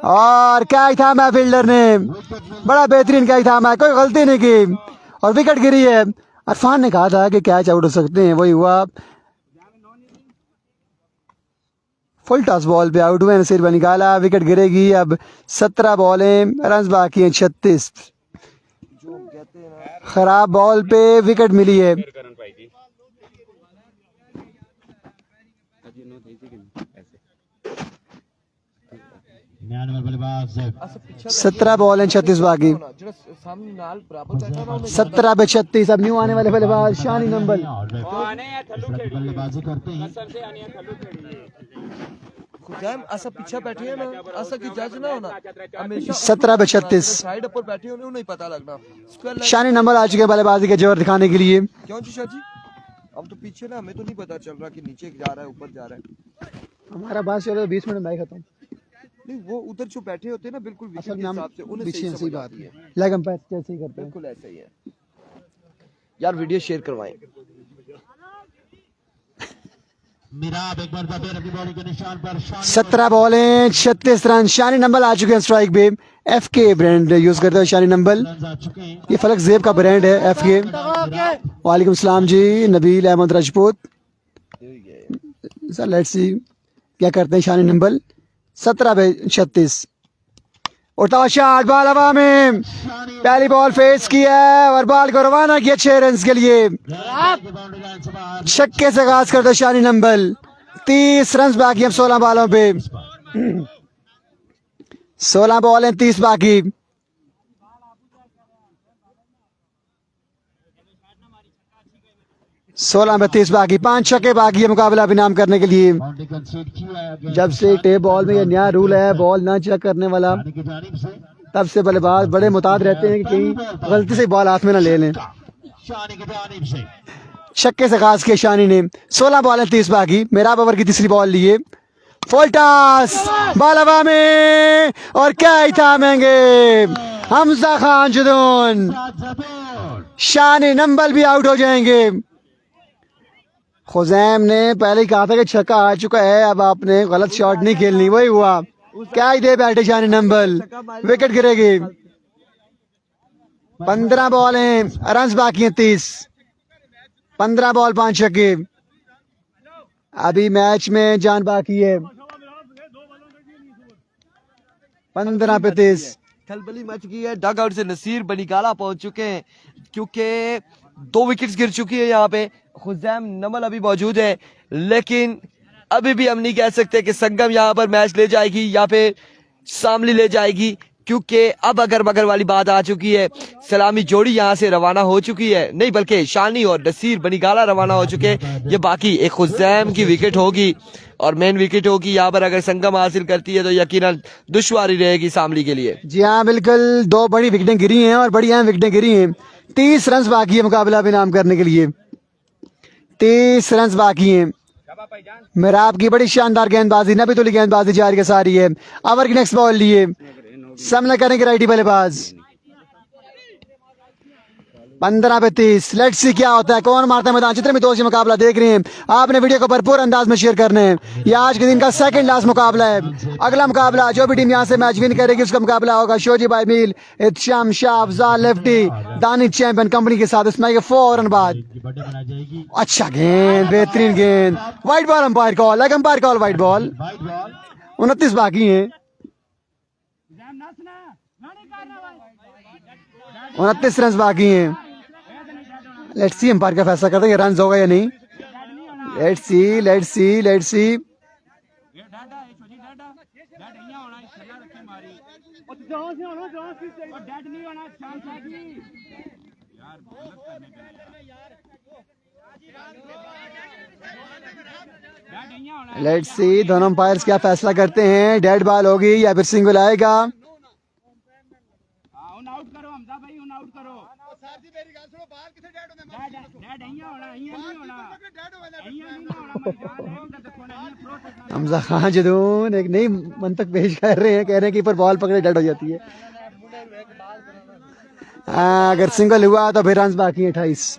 और कैच थामा है फील्डर ने। बड़ा बेहतरीन कैच थामा है, कोई गलती नहीं की और विकेट गिरी है। अरफान ने कहा था कि कैच आउट हो सकते हैं, वही हुआ। फुल टॉस बॉल पे आउट हुए नसीर बनीगाला, विकेट गिरेगी। अब 17 बॉलें, रन बाकी हैं 36। खराब बॉल पे विकेट मिली है। नया नंबर बल्लेबाज 17 बॉल 36 बाकी। ਜਿਹੜਾ ਸਾਹਮਣੇ ਨਾਲ ਬਰਾਬਰ ਬੈਠਾ ਨਾ ਉਹਨੇ 17 पे 36। अब न्यू आने वाले बल्लेबाज शानी नंबल। आने या थल्लू इस तरह की बल्लेबाजी करते हैं। कसम से आने या थल्लू खेड़ी खुदाम असा पीछे बैठे हैं ना असा की जज ना होना हमेशा 17 पे 36। साइड ऊपर बैठे होने उन्हें पता लगना स्क्वायर लाइन शानी नंबल आ चुके हैं बल्लेबाजी के जोर दिखाने के लिए। क्यों जी शाह जी हम तो पीछे ना हमें तो नहीं पता चल रहा कि नीचे जा रहा है ऊपर जा रहा है हमारा बात चलो 20 मिनट में खत्म। नहीं वो उधर जो बैठे होते हैं ना बिल्कुल विकेट असल के में हम हिसाब से उन्हें पीछे सही सही समझ बात आती है है लेग अंपायर जैसे ही करते हैं। बिल्कुल ऐसा ही है यार वीडियो शेयर करवाएं मिराब एक बार फिर अपनी बॉलिंग के निशान पर 17 बॉलें 36 रन। शानी नंबल आ चुके हैं स्ट्राइक पे। FK ब्रांड यूज करते हैं शानी नंबल। रन आ चुके हैं। ये फलक जेब का ब्रांड है FK। वालेकुम सलाम जी Nabeel Ahmed Rajput. Sir let's see क्या करते हैं शानी नंबल। 17 पे 36। उठता हुआ शॉट बॉल हवा में। पहली बॉल फेस किया है और बॉल को रवाना किया 6 रन के लिए। बाउंड्री लाइन से बाहर छक्के से आगाज करते शानी नंबल। 30 रन बाकी अब 16 बॉलों पे। 16 बॉल 30 बाकी। सोलह में 30 बाकी। 5 छक्के बाकी है मुकाबला अभी नाम करने के लिए। बाउंड्री कंसीड किया है जब से टेप बॉल में ये नया रूल है बॉल ना चेक करने वाला शानी की जानिब से तब से बल्लेबाज बड़े मुताद रहते हैं कि कहीं गलती से बॉल हाथ में ना ले लें। शानी की जानिब से छक्के से खास किया शानी ने। 16 बॉल 30 बाकी। मेरा ओवर की तीसरी बॉल लिए। फुल टॉस बॉल हवा में और क्या ही थामेंगे हमजा खान जुदून। शानी नंबल भी आउट हो जाएंगे। खुजैम ने पहले ही कहा था कि छक्का आ चुका है अब आपने गलत शॉट नहीं खेलनी। वही हुआ क्या ही दे बैठे शानी नंबल। विकेट गिरेगी। 15 बॉल हैं रन बाकी हैं 30। 15 बॉल 5 छक्के। अभी मैच में जान बाकी है। 15 पे 30। खलबली मच गई है डग आउट से नसीर बनीगाला पहुंच चुके हैं क्योंकि 2 विकेट्स गिर चुकी है यहाँ पे। खुजैम नमल अभी मौजूद है लेकिन अभी भी हम नहीं कह सकते कि संगम यहाँ पर मैच ले जाएगी या फिर शामली ले जाएगी क्योंकि अब अगर मगर वाली बात आ चुकी है। सलामी जोड़ी यहाँ से रवाना हो चुकी है नहीं बल्कि शानी और नसीर बनीगाला रवाना हो चुके हैं। ये बाकी एक खुजैम की विकेट होगी और मेन विकेट होगी यहाँ पर। अगर संगम हासिल करती है तो यकीनन दुश्वारी रहेगी शामली के लिए। जी हाँ बिल्कुल 2 बड़ी विकेटें गिरी हैं और बड़ी अहम विकेटें गिरी हैं। 30 रन बाकी है मुकाबला अभी नाम करने के लिए। 30 रन बाकी हैं। मेराब की बड़ी शानदार गेंदबाजी नबी तुली गेंदबाजी जारी के सारी है। ओवर की नेक्स्ट बॉल लिए सामना करेंगे राइटी बल्लेबाज। 15 पे 30। लेट्स सी क्या होता है कौन मारता है मैदान। जितने भी दोस्त ये मुकाबला देख रहे हैं आपने वीडियो को भरपूर अंदाज में शेयर करने हैं। ये आज के दिन का सेकंड लास्ट मुकाबला है। अगला मुकाबला जो भी टीम यहाँ से मैच विन करेगी उसका मुकाबला होगा शोजी बाई Meel Ehtsham Shah Afzal lefty Danish champion company के साथ। इसमें 4 रन बाद। बर्थडे मनाई जाएगी। अच्छा गेंद बेहतरीन गेंद। White ball umpire call leg umpire call white ball. Wide ball 29 बाकी हैं। 29 रन बाकी हैं। लेट्स सी अंपायर का फैसला करते हैं रन होगा या नहीं। लेट्स सी लेट्स सी दोनों अंपायर्स क्या फैसला करते हैं। डेड बॉल होगी या फिर सिंगल आएगा। हमजा खान जदून एक नई मंतक पेश कर रहे हैं। कह रहे हैं कि पर बॉल पकड़े डेड हो जाती है। अगर सिंगल हुआ तो फिर रन बाकी है 28।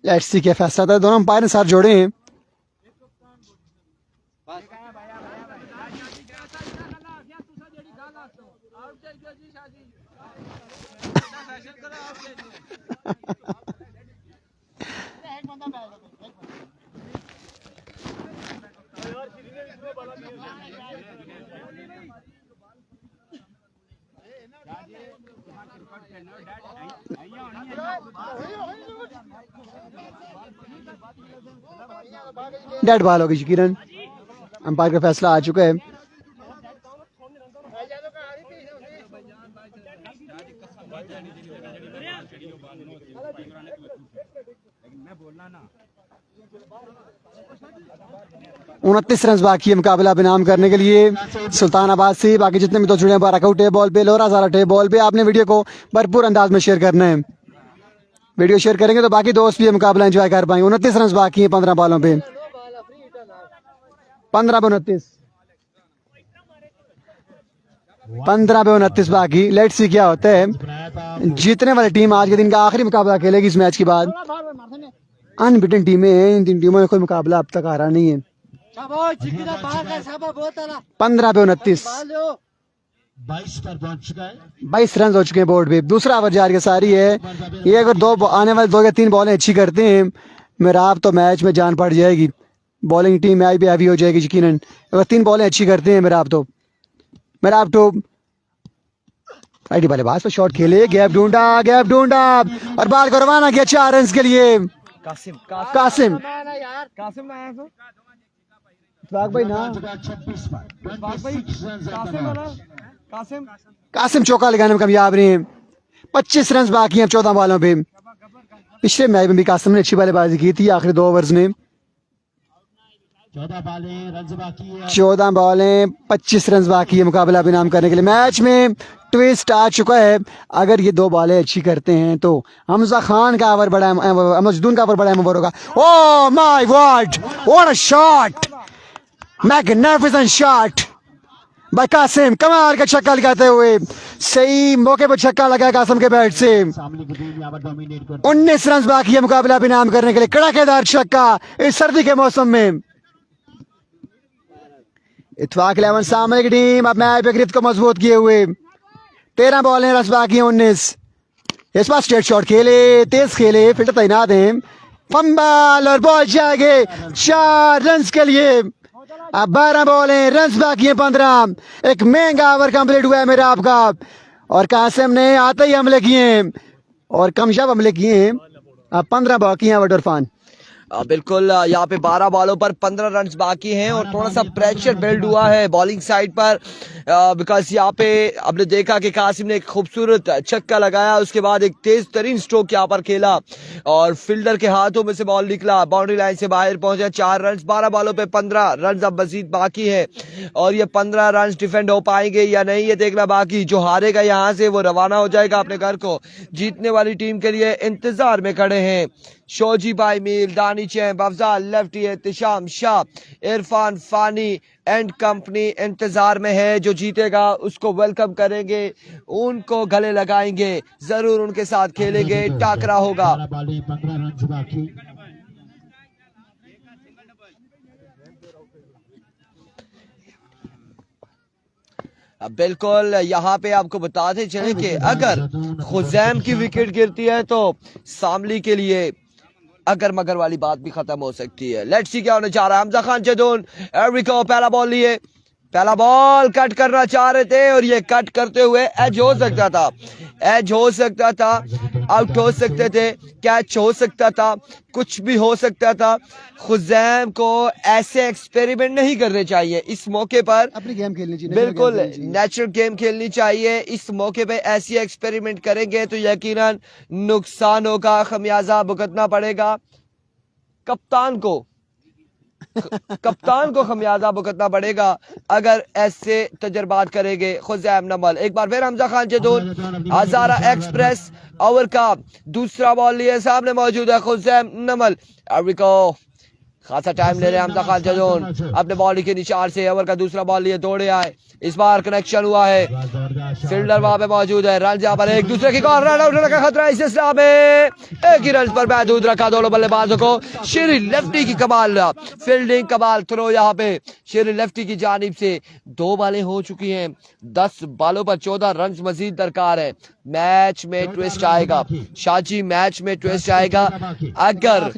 लेट्स सी क्या फैसला था। दोनों अंपायर ने साथ जोड़े हैं। डेड बॉल होगी यकीनन, अंपायर का फैसला आ चुका है। उनतीस रन बाकी है मुकाबला इनाम करने के लिए सुल्तानाबाद से। बाकी जितने भी दोस्त जुड़े हैं बाराकाउट है बॉल पे, लोरा ज़ारा है बॉल पे। आपने वीडियो को भरपूर अंदाज में शेयर करना है, वीडियो शेयर करेंगे तो बाकी दोस्त भी ये मुकाबला एंजॉय कर पाएंगे। 29 रन बाकी हैं 15 बॉलों पे, 15 पे 29, 15 पे 29 बाकी। लेट्स सी क्या होता है। जीतने वाली टीम आज के दिन का आखिरी मुकाबला खेलेगी इस मैच के बाद। अनबीटन टीमें हैं, इन तीन टीमों में कोई मुकाबला अब तक हारा नहीं है। 15 पे 29, 22 पर पहुंच चुका है। 22 रन हो चुके हैं बोर्ड पे। दूसरा ओवर जारी सारी है। ये अगर आने वाले 2 या 3 बॉलें अच्छी करते हैं मेराब तो मैच में जान पड़ जाएगी। बॉलिंग टीम मैच भी हैवी हो जाएगी यकीनन अगर 3 बॉलें अच्छी करते हैं मेराब तो। मेराब तो राइटी बल्लेबाज पर शॉट खेले, गैप ढूंढा और बाल को रवाना किया 4 रन के लिए। कासिम भाई ना 26 पर कासिम चौका लगाने में कामयाब रहे हैं। 25 रन बाकी हैं 14 बॉलों पे। पिछले मैच में भी कासिम ने अच्छी बल्लेबाजी की थी आखिरी 2 ओवर्स में। 14 बॉलें 25 रन बाकी है मुकाबला इनाम करने के लिए। मैच में ट्विस्ट आ चुका है। अगर ये 2 बॉलें अच्छी करते हैं तो हमजा खान का ओवर बड़ा, मजदून का ओवर बड़ा ओवर होगा। Oh my god, what a shot, magnificent shot by Qasim. कमाल का छक्का लगाते हुए सही मौके पर छक्का लगा कासिम के बैट से। 19 रन बाकी है मुकाबला इनाम करने के लिए। कड़ाकेदार छक्का इस सर्दी के मौसम में। इत्तेफाक 11 सामने की टीम अब मैच पे गिरफ्त को मजबूत किए हुए। 13 बॉलें रन बाकी हैं 19। इस बार स्ट्रेट शॉट खेले, तेज खेले, फील्डर तैनात हैं। फंबल और बॉल जाएंगे 4 रन के लिए। अब 12 बॉलें रन बाकी हैं 15। एक महंगा ओवर कंप्लीट हुआ है मेरा आपका और कासिम ने आते ही हमले किए हैं और कमशब हमले किए हैं। अब 15 बाकी हैं इरफान। बिल्कुल यहाँ पे 12 बॉलों पर 15 रन बाकी हैं और थोड़ा सा प्रेशर बिल्ड हुआ है बॉलिंग साइड पर बिकॉज यहाँ पे आपने देखा कि कासिम ने एक खूबसूरत छक्का लगाया, उसके बाद एक तेज तरीन स्ट्रोक यहाँ पर खेला और फील्डर के हाथों में से बॉल निकला, बाउंड्री लाइन से बाहर पहुंचा। 4 रन 12 बॉलों पे 15 रन अब मजीद बाकी है और ये 15 रन डिफेंड हो पाएंगे या नहीं ये देखना बाकी। जो हारेगा यहाँ से वो रवाना हो जाएगा अपने घर को। जीतने वाली टीम के लिए इंतजार में खड़े हैं शोजी भाई मील, दानी champ, Afzal lefty, Ehtisham Shah, Irfan Fani and company इंतजार में है। जो जीतेगा उसको वेलकम करेंगे, उनको गले लगाएंगे, जरूर उनके साथ खेलेंगे, टाकरा होगा। 15 रन बाकी। बिल्कुल यहाँ पे आपको बताते चले कि अगर खुजैम की विकेट गिरती है तो सामली के लिए अगर मगर वाली बात भी खत्म हो सकती है। लेट्स सी क्या होने जा रहा है। हमजा खान जदून एरिको पहला बॉल लिए, पहला बॉल कट करना चाह रहे थे और ये कट करते हुए एज हो सकता था, एज हो सकता था, आउट हो सकते थे, कैच हो सकता था, कुछ भी हो सकता था। खुजैम को ऐसे एक्सपेरिमेंट नहीं करने चाहिए इस मौके पर, अपनी गेम खेलनी चाहिए, बिल्कुल नेचुरल गेम खेलनी चाहिए। इस मौके पे ऐसी एक्सपेरिमेंट करेंगे तो यकीनन नुकसान होगा, खमियाजा भुगतना पड़ेगा कप्तान को, कप्तान को खमियाजा भुगतना पड़ेगा अगर ऐसे तजर्बात करेंगे खुजैम नमल। एक बार फिर हमजा खान जदून हजारा एक्सप्रेस ओवर का दूसरा बॉल लिए, सामने मौजूद है खुजैम नमल। अरिको खासा टाइम ले रहे हैं हमजा खान जदून अपने बॉल के निशान से। ओवर का दूसरा बॉल लिए दौड़े आए, इस बार कनेक्शन हुआ है, फील्डर वहां पे मौजूद है। रन यहाँ पर एक दूसरे की कॉल, रन आउट होने का खतरा इस सिलसिला में। एक ही रन पर महदूद रखा दोनों बल्लेबाजों को। शेरी लेफ्टी की कमाल फील्डिंग, कमाल थ्रो यहाँ पे शेरी लेफ्टी की जानिब से। 2 बॉलें हो चुकी हैं, 10 बॉलों पर 14 रन मजीद दरकार है। मैच में ट्विस्ट आएगा शाजी, मैच में ट्विस्ट आएगा अगर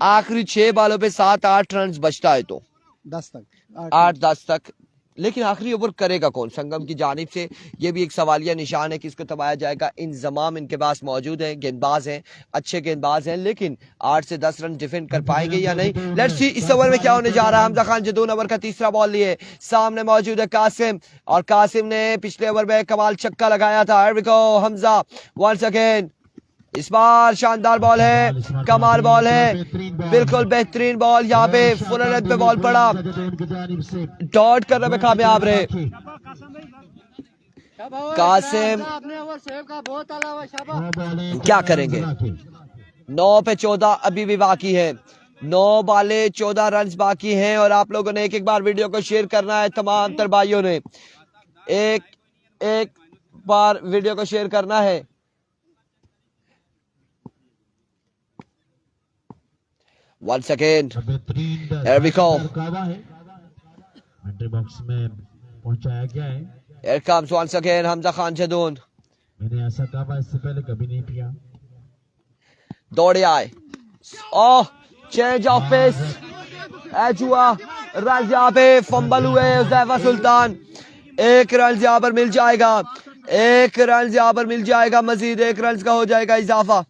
आखिरी 6 बॉलों पे 7-8 रन बचता है तो 10 तक 8-10 तक लेकिन आखिरी ओवर करेगा कौन संगम की जानिब से, ये भी एक सवालिया निशान है, किसको दबाया जाएगा। इंतजाम इनके पास मौजूद है, गेंदबाज हैं, अच्छे गेंदबाज हैं, लेकिन 8 से 10 रन डिफेंड कर पाएंगे या नहीं। लेट्स सी इस ओवर में क्या होने जा रहा है। हमजा खान जदून ओवर का तीसरा बॉल लिए, सामने मौजूद है कासिम, और कासिम ने पिछले ओवर में कमाल छक्का लगाया था। Here we go, Hamza once again, इस बार शानदार बॉल है, कमाल बॉल है, बिल्कुल बेहतरीन बॉल। यहाँ पे फुल लेंथ पे बॉल पड़ा, डॉट करने में कामयाब रहे कासिम। क्या करेंगे, 9 पे 14 अभी भी बाकी है, 9 बाले 14 रन बाकी हैं। और आप लोगों ने एक एक बार वीडियो को शेयर करना है, तमाम तर भाइयों ने एक बार वीडियो को शेयर करना है। Once again, here we go. Box में पहुंचाया गया है। Here comes once again Hamza Khan Jadoon, मैंने ऐसा कावा इससे पहले कभी नहीं पिया। दौड़े आए, ओह चेंज ऑफ पेस, एज हुआ, रन यहाँ पे फंबल हुए हुज़ैफा सुल्तान। 1 रन यहाँ पर मिल जाएगा, 1 रन यहाँ पर मिल जाएगा, मजीद 1 रन का हो जाएगा इजाफा।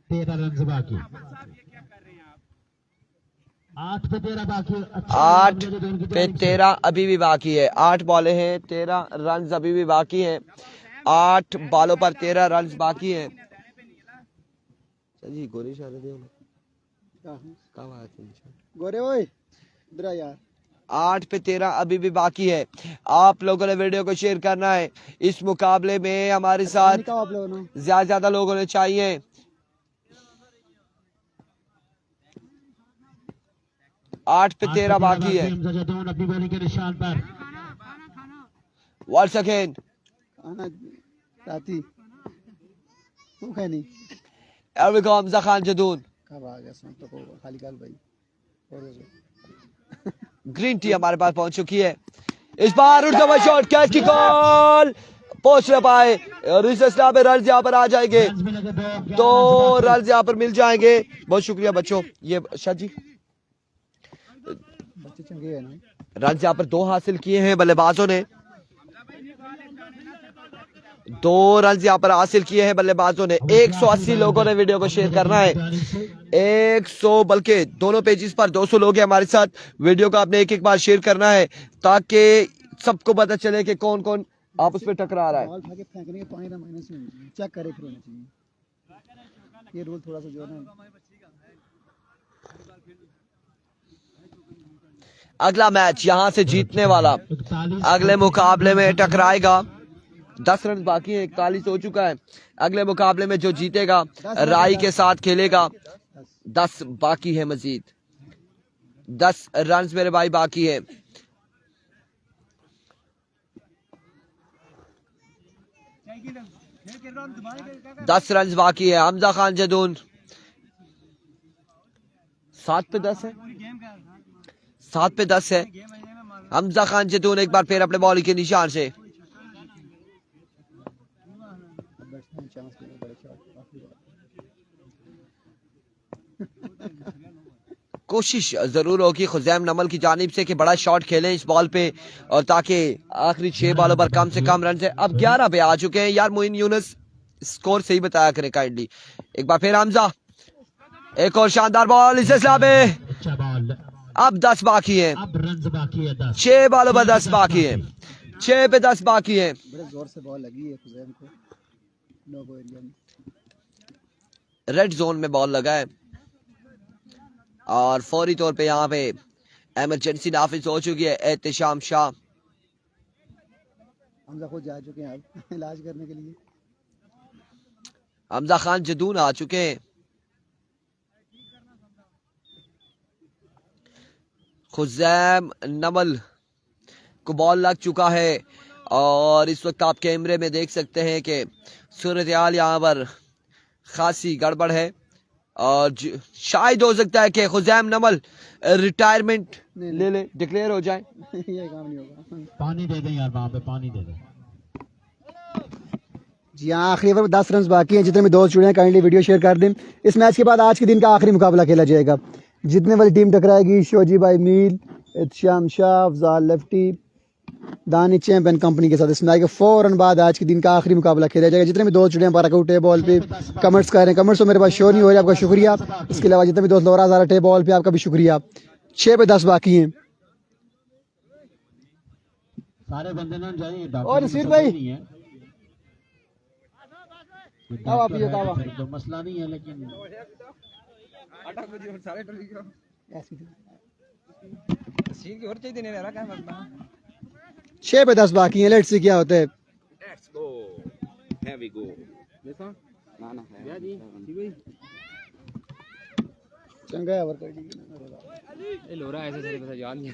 13 रन बाकी, 8 पे 13 बाकी, 8 पे 13 अभी भी बाकी है, 8 बॉलें हैं, 13 रन अभी भी बाकी हैं, 8 बॉलों पर 13 रन बाकी हैं। जी गोरी इशारे दे गोरे ओए इधर आ यार। 8 पे 13 अभी भी बाकी है। आप लोगों ने वीडियो को शेयर करना है। इस मुकाबले में हमारे साथ आप लोगों ने ज्यादा लोगों ने चाहिए। 8 पे 13 बाकी है। अपनी बॉलिंग के निशान पर वंस अगेन, खाना राती तू खाए नहीं here we go, Hamza Khan Jadoon, कब आ गया सुन तो खाली काल भाई। और ग्रीन टी हमारे पास पहुंच चुकी है। इस बार उठता हुआ शॉट, कैच की कॉल, पहुंच न पाए और इस सिलसिला में रन यहाँ पर आ जाएंगे, 2 रन यहाँ पर मिल जाएंगे। बहुत शुक्रिया बच्चों, ये शाह जी बच्चे चंगे हैं ना। रन यहाँ पर 2 हासिल किए हैं बल्लेबाजों ने, 2 रन यहाँ पर हासिल किए हैं बल्लेबाजों ने। 180 लोगों ने वीडियो को शेयर करना है, 100 बल्कि दोनों पेजेस पर 200 लोग हैं हमारे साथ। वीडियो को आपने एक एक बार शेयर करना है ताकि सबको पता चले कि कौन कौन आपस में टकरा रहा है। बॉल खा के फेंकने के पानी ना माइनस में चेक करे फिर होना चाहिए, ये रूल थोड़ा सा जो है ना। अगला मैच यहां से जीतने वाला अगले मुकाबले में टकराएगा। 10 रन बाकी है, 41 हो चुका है। अगले मुकाबले में जो जीतेगा राई के साथ खेलेगा। 10 बाकी है, मजीद 10 रन मेरे भाई बाकी है। दस रन बाकी है। हमजा खान जदून 7 पे 10 है, 7 पे 10 है। हमजा खान जदून एक बार फिर अपने बॉलिंग के निशान से कोशिश जरूर होगी खुजैम नमल की जानिब से कि बड़ा शॉट खेलें इस बॉल पे, और ताकि आखिरी 6 बॉलों पर कम से कम रन से। अब 11 पे आ चुके हैं यार। मोइन यूनुस स्कोर सही बताया करें काइंडली। एक बार फिर हमजा, एक और शानदार बॉल इस सिलसिला में। अच्छा बॉल, अब 10 बाकी है, अब रन बाकी है 10, 6 बॉलों पर 10 बाकी है, 6 पे 10 बाकी है। बड़े जोर से बॉल लगी है खुजैम को नो गो एरिया में, रेड जोन में बॉल लगा है और फौरी तौर पे यहाँ पे इमरजेंसी नाफिज हो चुकी है। एहतिशाम शाह हमजा खुद जा चुके हैं अब इलाज करने के लिए। हमजा खान जदून आ चुके हैं। खुजैम नमल को बॉल लग चुका है और इस वक्त आप कैमरे में देख सकते हैं कि सूरत हाल यहाँ पर खासी गड़बड़ है और शायद हो सकता है कि खुजैम नमल रिटायरमेंट ले ले, डिक्लेयर हो जाए। ये काम नहीं होगा। पानी दे दें यार, वहां पे पानी दे दें। जी हाँ, आखिरी ओवर 10 रन बाकी हैं। जितने भी दोस्त जुड़े हैं काइंडली वीडियो शेयर कर दें। इस मैच के बाद आज के दिन का आखिरी मुकाबला खेला जाएगा। जितने वाली टीम टकराएगी शोजी भाई मील इत्शाम शाह अफजाल लेफ्टी दानी चैंपियन कंपनी के साथ इसमें आएगा फौरन बाद आज के दिन का आखिरी मुकाबला खेला जाएगा। जितने भी दोस्त जुड़े हैं पाराकूट बॉल पे कमेंट्स कर रहे हैं, कमेंट्स तो मेरे पास शो नहीं हो रहा, आपका शुक्रिया। इसके अलावा जितने भी दोस्त लोरा ज़ारा बॉल पे आपका भी शुक्रिया। 6 पे 10 बाकी हैं। सारे बंदे ना जाइए और नसीर भाई दावा भी दावा तो मसला नहीं है, लेकिन 6 पे 10 बाकी हैं। लेट्स सी क्या होता है। Let's go. Here we go. चंगा है वर्क ये लोरा ऐसे चले बस याद नहीं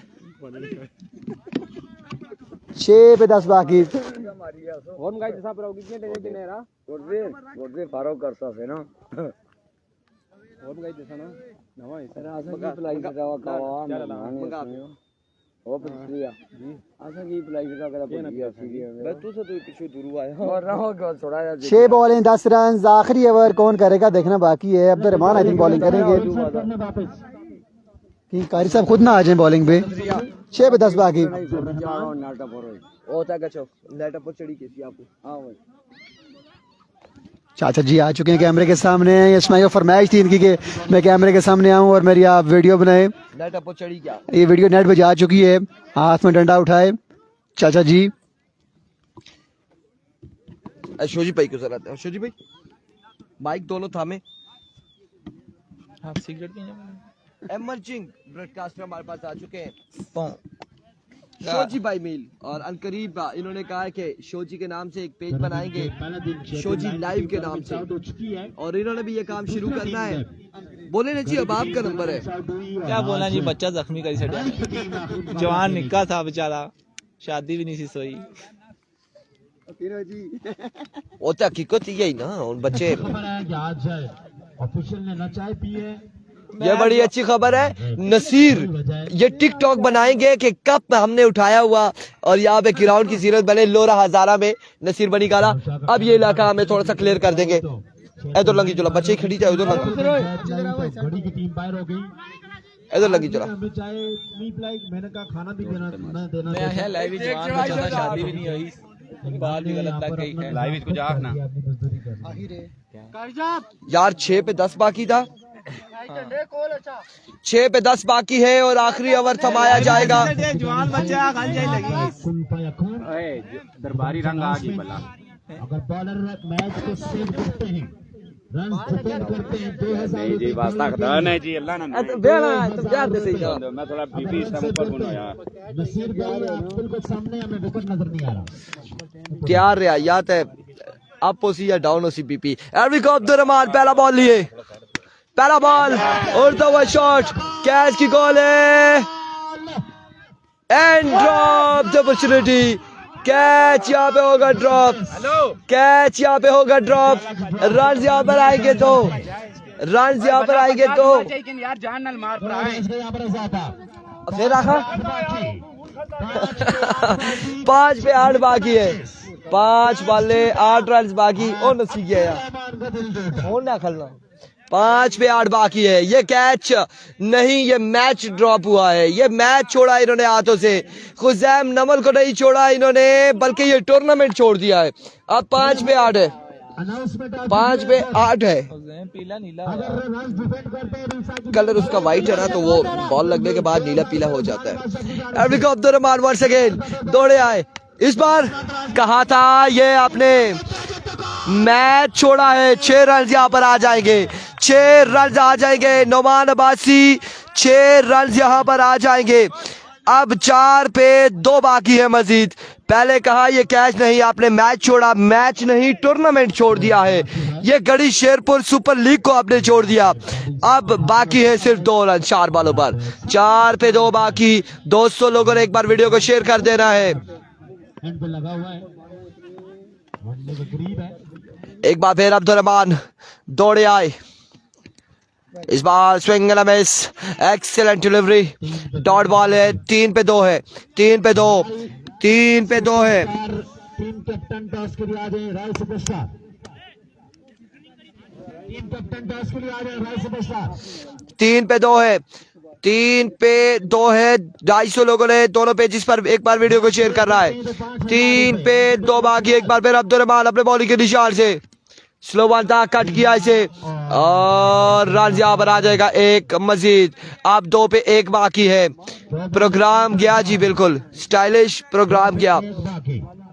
6 पे 10 बाकी। और गाइस जैसा पर कितने दिन है ना गोडवे फारो करता है ना और गाइस जैसा ना नवा है तेरा आसा की प्लाई का कावा ओ प्रिया आसा की प्लाई का करा बढ़िया मैं तू से तो पीछे दूर हुआ है और रहो थोड़ा 6 बॉलें 10 रन। आखिरी ओवर कौन करेगा देखना बाकी है। अब्दुर्रहमान आई थिंक बॉलिंग करेंगे कि कारी साहब खुद ना आ जाए बॉलिंग पे। 6 पे 10 बाकी। होता कचो लेटर पर चढ़ी कैसी आपको हां भाई चाचा जी आ चुके हैं कैमरे के सामने। इसमें ये फरमाइश थी इनकी कि मैं कैमरे के सामने आऊं और मेरी आप वीडियो बनाए। लेटर पर चढ़ी क्या ये वीडियो नेट पे जा चुकी है। हाथ में डंडा उठाए चाचा जी। शोजी भाई को जरा शोजी भाई माइक दोनों थामे। आप सिगरेट पीने एमर्जिंग ब्रॉडकास्टर हमारे पास आ चुके हैं शोजी भाई मील और अनकरीब इन्होंने कहा है कि शोजी के नाम से एक पेज बनाएंगे शोजी लाइव के नाम से और इन्होंने भी ये काम शुरू करना है। बोले ना जी अब आपका नंबर है। क्या बोलना जी, बच्चा जख्मी करी छड़ा जवान निक्का था बेचारा, शादी भी नहीं सी सोई। वो तो हकीकत यही ना उन बच्चे। आज ऑफिशियल ने ना चाय पी है। ये बड़ी अच्छी खबर है। नसीर ये टिकटॉक बनाएंगे कि कप हमने उठाया हुआ और यहाँ पे ग्राउंड की सीरत बने लोरा हजारा में नसीर बनी गाला। अब ये इलाका हमें थोड़ा सा क्लियर कर देंगे। इधर लगी चलो बच्चे खड़ी जाए उधर लगी घड़ी की टीम बाहर हो गई। इधर लगी चलो हमें चाय नहीं पिलाई, मैंने कहा खाना भी देना न देना। मैं है लाइव ही जवान बच्चा था, शादी भी नहीं हुई, बाल भी गलत लग गई है। लाइव इसको जा ना यार 6 पे 10 बाकी था। 6 पे 10 बाकी है और आखिरी ओवर थमाया जाएगा। जवान बच्चा खान जाए लगी। कुल पयखून दरबारी रंग आ गई भला। अगर बॉलर मैच को सेव करते हैं, रन डिफेंड करते हैं 2000 जी वास्ता खदा नहीं जी अल्लाह ना बेड़ा तुम याद दे सही था। मैं थोड़ा बीपी से ऊपर बुनो यार। नसीर भाई बिल्कुल सामने, हमें विकेट नजर नहीं आ रहा। तैयार रियायत है अप होसी या डाउन होसी बीपी। एरविक अब्दुर्रहमान पहला बॉल लिए, पहला बॉल उड़ता हुआ शॉट, कैच की गोल है and drop the opportunity. Catch यहाँ पे होगा ड्रॉप, कैच यहाँ पे होगा ड्रॉप। रन यहाँ पर आएंगे तो, रन यहाँ पर आएंगे तो यार जान नाल मार पर आए फिर आखा 5 पे 8 बाकी है। 5 वाले 8 रन बाकी। ओ नसी गया यार हो ना खेलना। 5 पे 8 बाकी है। ये कैच नहीं, ये मैच ड्रॉप हुआ है। ये मैच छोड़ा इन्होंने हाथों से। खुजैम नमल को नहीं छोड़ा इन्होंने, बल्कि ये टूर्नामेंट छोड़ दिया है। अब 5 पे 8 है, 5 पे 8 है। पीला नीला कलर उसका व्हाइट है ना, तो वो बॉल लगने के बाद नीला पीला हो जाता है। एरविक अब्दुर्रहमान वंस अगेन दौड़े आए। इस बार कहा था ये आपने मैच छोड़ा है। 6 रन यहाँ पर आ जाएंगे, 6 रन आ जाएंगे। नोमान अब्बासी 6 रन यहाँ पर आ जाएंगे। अब 4 पे 2 बाकी है मजीद। पहले कहा ये कैच नहीं, आपने मैच छोड़ा, मैच नहीं टूर्नामेंट छोड़ दिया है। ये गढ़ी शेरपुर सुपर लीग को आपने छोड़ दिया। अब बाकी है सिर्फ 2 रन 4 बॉलों पर। 4 पे 2 बाकी। दोस्तों लोगों ने एक बार वीडियो को शेयर कर देना है। एंड पे लगा हुआ है, वनडे के करीब है। एक बार फिर अब्दुर्रहमान दौड़े आए। इस बार swing and miss, excellent delivery, dot ball है। 3 पे 2 है, 3 पे 2, 3 पे 2 है। टीम कैप्टन टॉस के लिए आ जाए royal superstar. Team captain toss के लिए आ जाए रॉयल सुपरस्टार। 3 पे 2 है। 3 पे 2 है, 250 लोगों ने दोनों पेजेस पर एक बार वीडियो को शेयर कर रहा है। 3 पे 2 बाकी, एक बार फिर अब्दुर्रहमान अपने बॉलिंग के निशान से स्लो वन था, कट किया इसे और रन यहाँ पर आ जाएगा एक मजीद। अब 2 पे 1 बाकी है। प्रोग्राम गया जी, बिल्कुल स्टाइलिश प्रोग्राम गया।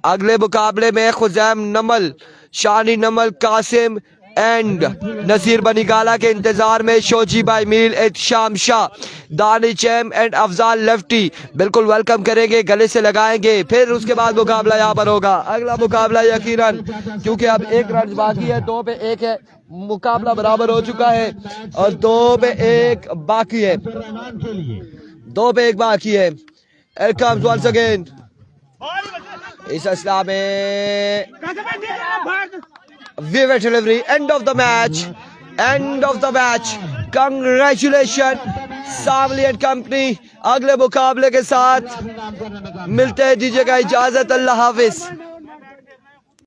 अगले मुकाबले में खुजैम नमल, शानी नमल, कासिम एंड नसीर बनी गाला के इंतजार में शोजी भाई Meel, Ehtesham Shah, Danish M and Afzal lefty बिल्कुल वेलकम करेंगे, गले से लगाएंगे। फिर उसके बाद मुकाबला यहाँ पर होगा। अगला मुकाबला यकीनन, क्योंकि अब 1 रन बाकी है, 2 पे 1 है, मुकाबला बराबर हो चुका है और 2 पे 1 बाकी है, 2 पे 1 बाकी है। Here comes once again इस असला में vivid delivery, end of the match, end of the match, congratulations सामली and company. अगले मुकाबले के साथ मिलते हैं, दीजिएगा इजाजत, अल्लाह हाफिज।